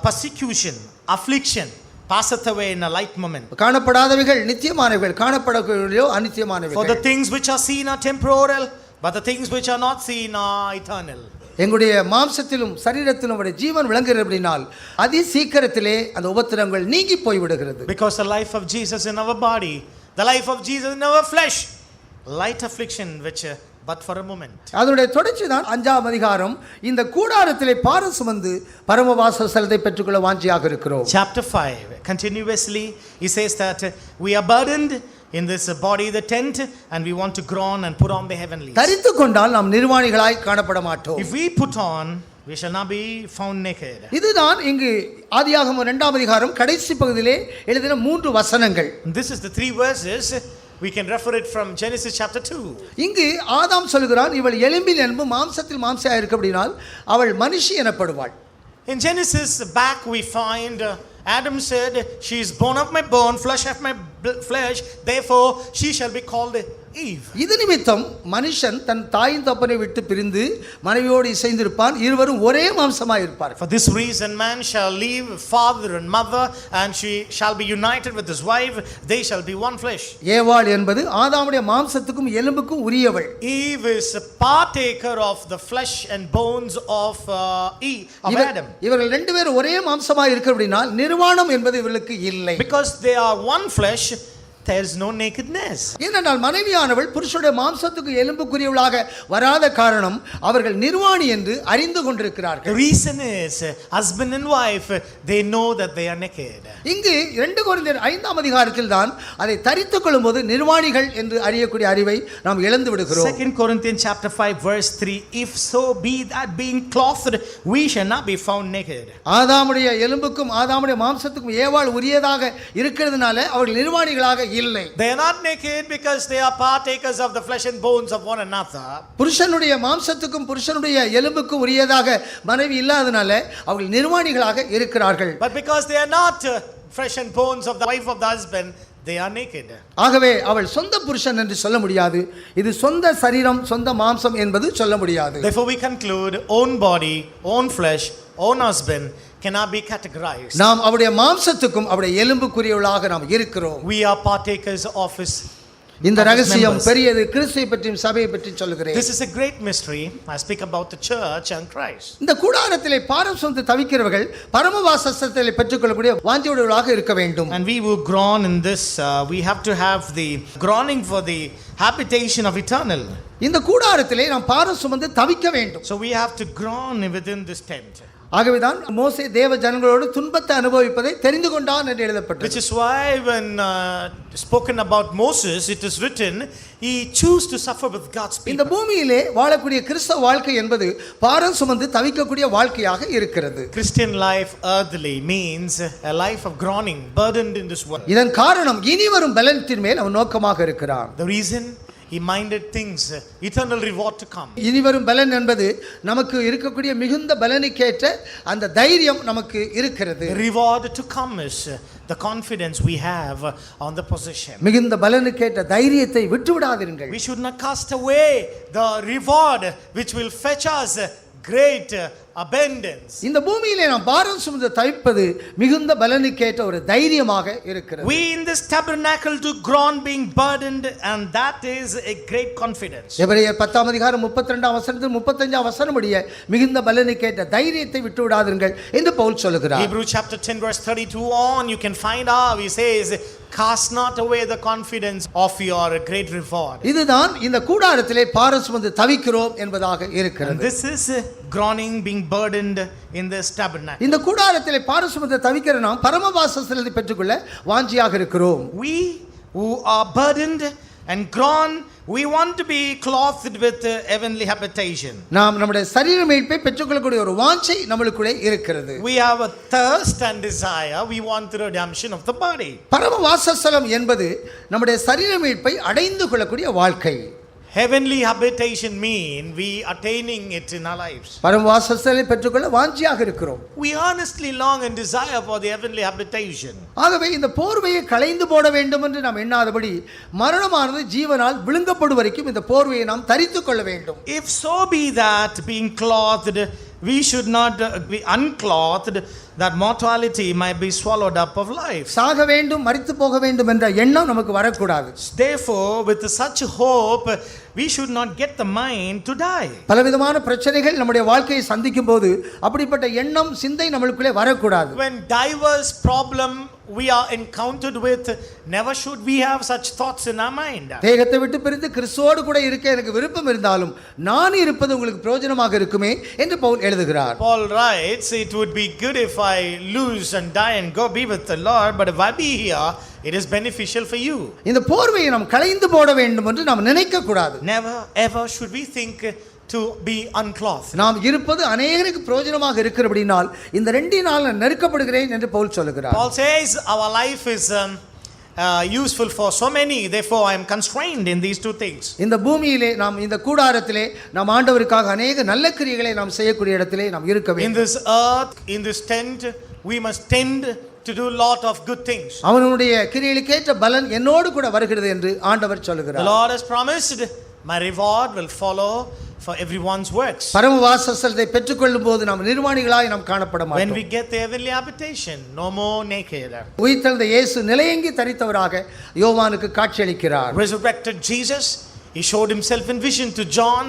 persecution, affliction passeth away in a light moment. காணப்படாதவைகள் நித்தியமானவைகள், காணப்படக்கூடியவைகளோ அநித்தியமானவைகள். For the things which are seen are temporal, but the things which are not seen are eternal. எங்களுடைய மாம்சத்திலும் சரீரத்திலும் அவருடைய ஜீவன் விளங்குகிறபடினால் அதி சீக்கிரத்திலே அந்த உபத்திரங்கள் நீங்கி போய் விடுகிறது. Because the life of Jesus in our body, the life of Jesus in our flesh, light affliction which but for a moment. அதனுடைய தொடர்ச்சி தான் 5ஆம் அதிகாரம். இந்த கூடாரத்திலே பாரம் சுமந்து பரமவாசஸ்தலத்தை பெற்றுக்கொள்ள வாஞ்சியாக இருக்கிறோம். Chapter 5 continuously he says that we are burdened in this body, the tent, and we want to groan and put on the heavenlies. தரித்து கொண்டால் நாம் நிர்வாணிகளாய் காணப்பட மாட்டோம். If we put on, we shall not be found naked. இதுதான் இங்கு ஆதியாகமம் 2ஆம் அதிகாரம் கடைசி பகுதியிலே எழுதின 3 வசனங்கள். This is the 3 verses. We can refer it from Genesis chapter 2. இங்கு ஆதாம் சொல்கிறான், இவள் எலும்பில் எலும்பு மாம்சத்தில் மாம்சமாய் இருக்கபடினால் அவள் மனுஷி எனப்படுவாள். In Genesis back we find Adam said, she is bone of my bone, flesh of my flesh, therefore she shall be called Eve. இது நிமித்தம் மனுஷன் தன் தாயின் தப்பனை விட்டு பிரிந்து மனைவியோடு இசைந்திருப்பான், இருவரும் ஒரே மாம்சமாய் இருப்பார்கள். For this reason man shall leave father and mother and she shall be united with his wife, they shall be one flesh. ஏவாள் என்பது ஆதாமுடைய மாம்சத்துக்கும் எலும்புக்கும் உரியவள். Eve is a partaker of the flesh and bones of Adam. இவர்கள் ரெண்டு பேரும் ஒரே மாம்சமாய் இருக்கிறபடினால் நிர்வாணம் என்பது இவர்களுக்கு இல்லை. Because they are one flesh, there is no nakedness. ஏனென்றால் மனைவியானவள் புருஷனுடைய மாம்சத்துக்கு எலும்புக்குரியவளாக வராத காரணம் அவர்கள் நிர்வாணி என்று அறிந்து கொண்டிருக்கிறார்கள். The reason is husband and wife, they know that they are naked. இங்கு 2 கொரிந்தியர் 5ஆம் அதிகாரத்தில் தான் அதை தரித்துக் கொள்ளும்போது நிர்வாணிகள் என்று அறியக்கூடிய அறிவை நாம் இழந்து விடுகிறோம். 2 Corinthians chapter 5 verse 3, if so be that being clothed we shall not be found naked. ஆதாமுடைய எலும்புக்கும் ஆதாமுடைய மாம்சத்துக்கும் ஏவாள் உரியதாக இருக்கிறதுனால அவர்கள் நிர்வாணிகளாக இல்லை. They are not naked because they are partakers of the flesh and bones of one another. புருஷனுடைய மாம்சத்துக்கும் புருஷனுடைய எலும்புக்கும் உரியதாக மனைவி இல்லாதனால அவர்கள் நிர்வாணிகளாக இருக்கிறார்கள். But because they are not flesh and bones of the wife of the husband, they are naked. ஆகவே அவள் சொந்த புருஷன் என்று சொல்ல முடியாது, இது சொந்த சரீரம் சொந்த மாம்சம் என்பது சொல்ல முடியாது. Therefore we conclude own body, own flesh, own husband cannot be categorized. நாம் அவருடைய மாம்சத்துக்கும் அவருடைய எலும்புக்குரியவளாக நாம் இருக்கிறோம். We are partakers of his. இந்த ரகசியம் பெரியது. கிறிஸ்துவை பற்றியும் சபையை பற்றி சொல்கிறேன். This is a great mystery. I speak about the church and Christ. இந்த கூடாரத்திலே பாரம் சுமந்து தவிக்கிறவர்கள் பரமவாசஸ்தலத்தை பெற்றுக்கொள்ளக்கூடிய வாஞ்சியுடையவர்களாக இருக்க வேண்டும். And we will groan in this. We have to have the groaning for the habitation of eternal. இந்த கூடாரத்திலே நாம் பாரம் சுமந்து தவிக்க வேண்டும். So we have to groan within this tent. ஆகவேதான் மோசே தேவ ஜனங்களோடு துன்பத்தை அனுபவிப்பதை தெரிந்து கொண்டான் என்று எழுதப்பட்டது. Which is why when spoken about Moses, it is written, he chose to suffer with God's people. இந்த பூமியிலே வாழக்கூடிய கிறிஸ்தவ வாழ்க்கை என்பது பாரம் சுமந்து தவிக்கக்கூடிய வாழ்க்கையாக இருக்கிறது. Christian life earthly means a life of groaning, burdened in this world. இதன் காரணம் இனி வரும் பலத்தின் மேல் அவன் நோக்கமாக இருக்கிறான். The reason he minded things, eternal reward to come. இனிவரும் பலன் என்பது நமக்கு இருக்கக்கூடிய மிகுந்த பலனுக்கேற்ற அந்த தைரியம் நமக்கு இருக்கிறது. Reward to come is the confidence we have on the possession. மிகுந்த பலனுக்கேற்ற தைரியத்தை விட்டுவிடாதீர்கள். We should not cast away the reward which will fetch us great abundance. இந்த பூமியிலே நாம் பாரம் சுமந்து தவிப்பது மிகுந்த பலனுக்கேற்ற ஒரு தைரியமாக இருக்கிறது. We in this tabernacle do groan being burdened, and that is a great confidence. எபிரேயர் 10 அதிகாரம் 32 வசனத்தில் 35 வசனம் உடைய மிகுந்த பலனுக்கேற்ற தைரியத்தை விட்டுவிடாதீர்கள் என்று பவுல் சொல்கிறார். Hebrews chapter 10 verse 32 on, you can find how he says, cast not away the confidence of your great reward. இதுதான் இந்த கூடாரத்திலே பாரம் சுமந்து தவிக்கிறோம் என்பதாக இருக்கிறது. This is groaning being burdened in this tabernacle. இந்த கூடாரத்திலே பாரம் சுமந்து தவிக்கிற நாம் பரமவாசஸ்தலத்தை பெற்றுக்கொள்ள வாஞ்சியாக இருக்கிறோம். We who are burdened and groan, we want to be clothed with heavenly habitation. நாம் நம்முடைய சரீர மீட்பை பெற்றுக்கொள்ளக்கூடிய ஒரு வாஞ்சை நம்மளுக்குள்ளே இருக்கிறது. We have a thirst and desire. We want the redemption of the body. பரமவாசஸ்தலம் என்பது நம்முடைய சரீர மீட்பை அடைந்து கொள்ளக்கூடிய வாழ்க்கை. Heavenly habitation mean we attaining it in our lives. பரமவாசஸ்தலத்தை பெற்றுக்கொள்ள வாஞ்சியாக இருக்கிறோம். We earnestly long and desire for the heavenly habitation. ஆகவே இந்த போர்வையை களைந்து போட வேண்டும் என்று நாம் எண்ணாதபடி மரணமானது ஜீவனால் விழுங்கப்படும் வரைக்கும் இந்த போர்வையை நாம் தரித்துக் கொள்ள வேண்டும். If so be that being clothed, we should not be unclothed, that mortality might be swallowed up of life. சாக வேண்டும், மரித்து போக வேண்டும் என்ற எண்ணம் நமக்கு வரக்கூடாது. Therefore, with such hope, we should not get the mind to die. பலவிதமான பிரச்சனைகள் நம்முடைய வாழ்க்கையை சந்திக்கும் போது அப்படிப்பட்ட எண்ணம் சிந்தை நம்மளுக்குள்ளே வரக்கூடாது. When diverse problem we are encountered with, never should we have such thoughts in our mind. தேகத்தை விட்டு பிரிந்து கிறிஸ்துவோடு கூட இருக்க எனக்கு விருப்பம் இருந்தாலும் நான் இருப்பது உங்களுக்கு பிரயோஜனமாக இருக்குமே என்று பவுல் எழுதுகிறார். Paul writes, it would be good if I lose and die and go be with the Lord, but if I be here, it is beneficial for you. இந்த போர்வையை நாம் களைந்து போட வேண்டும் என்று நாம் நினைக்க கூடாது. Never ever should we think to be unclothed. நாம் இருப்பது அநேகருக்கு பிரயோஜனமாக இருக்கிறபடினால் இந்த ரெண்டு நாள் நான் நெருக்கப்படுகிறேன் என்று பவுல் சொல்லுகிறார். Paul says our life is useful for so many, therefore I am constrained in these two things. இந்த பூமியிலே நாம் இந்த கூடாரத்திலே நாம் ஆண்டவருக்காக அநேக நல்ல கிரியைகளை நாம் செய்யக்கூடிய இடத்திலே நாம் இருக்க In வேண்டும். this earth, in this tent, we must tend to do lot of good things. அவனுடைய கிரியைகளுக்கேற்ற பலன் என்னோடு கூட வருகிறது என்று ஆண்டவர் The சொல்லுகிறார். Lord has promised, my reward will follow for everyone's works. பரமவாசஸ்தலத்தை பெற்றுக்கொள்ளும் போது நாம் நிர்வாணிகளாய் நாம் காணப்பட When மாட்டோம். we get the heavenly habitation, no more naked. உயிர்த்தெழுந்த இயேசு நிலையங்கி தரித்தவராக யோவானுக்கு காட்சியளிக்கிறார். Resurrected Jesus, he showed himself in vision to John,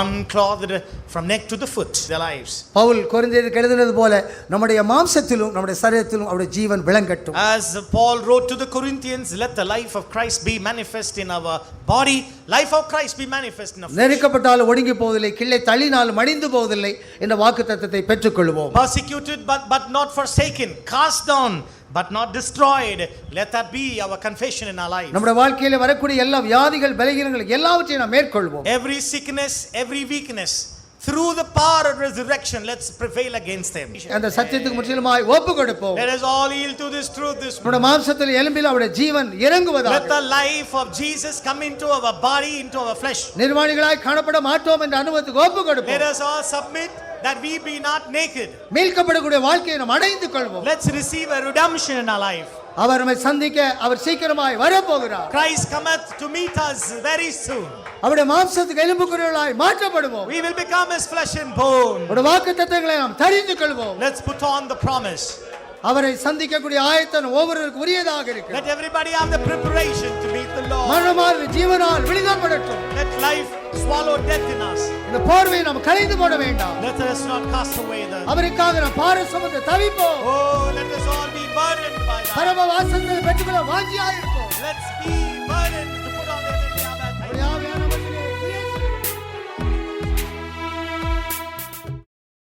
one clothed from neck to the foot, their lives. Pavul கொரிந்தியருக்கு எழுதினது போல நம்முடைய மாம்சத்திலும் நம்முடைய சரீரத்திலும் அவருடைய ஜீவன் விளங்கட்டும். As Paul wrote to the Corinthians, let the life of Christ be manifest in our body. Life of Christ be manifest in our flesh. நெருக்கப்பட்டாலும் ஒடுங்கி போவதில்லை, கிள்ளை தள்ளினாலும் மடிந்து போவதில்லை என்ற வாக்குத்தத்தத்தை பெற்றுக்கொள்வோம். Persecuted but not forsaken, cast down but not destroyed. Let that be our confession in our life. நம்முடைய வாழ்க்கையில வரக்கூடிய எல்லா வியாதிகள், பலவீனங்கள் எல்லாவற்றையும் நாம் மேற்கொள்வோம். Every sickness, every weakness, through the power of resurrection, let's prevail against them. அந்த சத்தியத்துக்கு முற்றிலுமாய் ஒப்பு கொடுப்போம். Let us all yield to this truth this நம்முடைய மாம்சத்தில் எலும்பில் அவருடைய ஜீவன் இறங்குவதாக. Let the life of Jesus come into our body, into our flesh. நிர்வாணிகளாய் காணப்பட மாட்டோம் என்ற அனுபவத்துக்கு ஒப்பு Let கொடுப்போம். us all submit that we be not naked. மீட்கப்படக்கூடிய வாழ்க்கையை நாம் அடைந்து கொள்வோம். Let's receive a redemption in our life. அவர் நம்மை சந்திக்க அவர் சீக்கிரமாய் வரப்போகிறார். Christ cometh to meet us very soon. அவருடைய மாம்சத்துக்கு எலும்புக்குறிகளாய் மாற்றப்படுவோம். We will become his flesh and bone. அவருடைய வாக்குத்தத்தங்களை நாம் தெரிந்து கொள்வோம். Let's put on the promise. அவரை சந்திக்கக்கூடிய ஆயத்தம் ஒவ்வொருவருக்கும் உரியதாக இருக்கிறது. Let everybody have the preparation to meet the Lord. மரணமானது ஜீவனால் விழுங்கப்படட்டும். Let life swallow death in us. இந்த போர்வையை நாம் களைந்து போட வேண்டாம். Let us not cast away the. அவருக்காக நாம் பாரம் சுமந்து தவிப்போம். Oh, let us all be burdened by that. பரமவாசத்தை பெற்றுக்கொள்ள வாஞ்சியாயிருப்போம். Let's be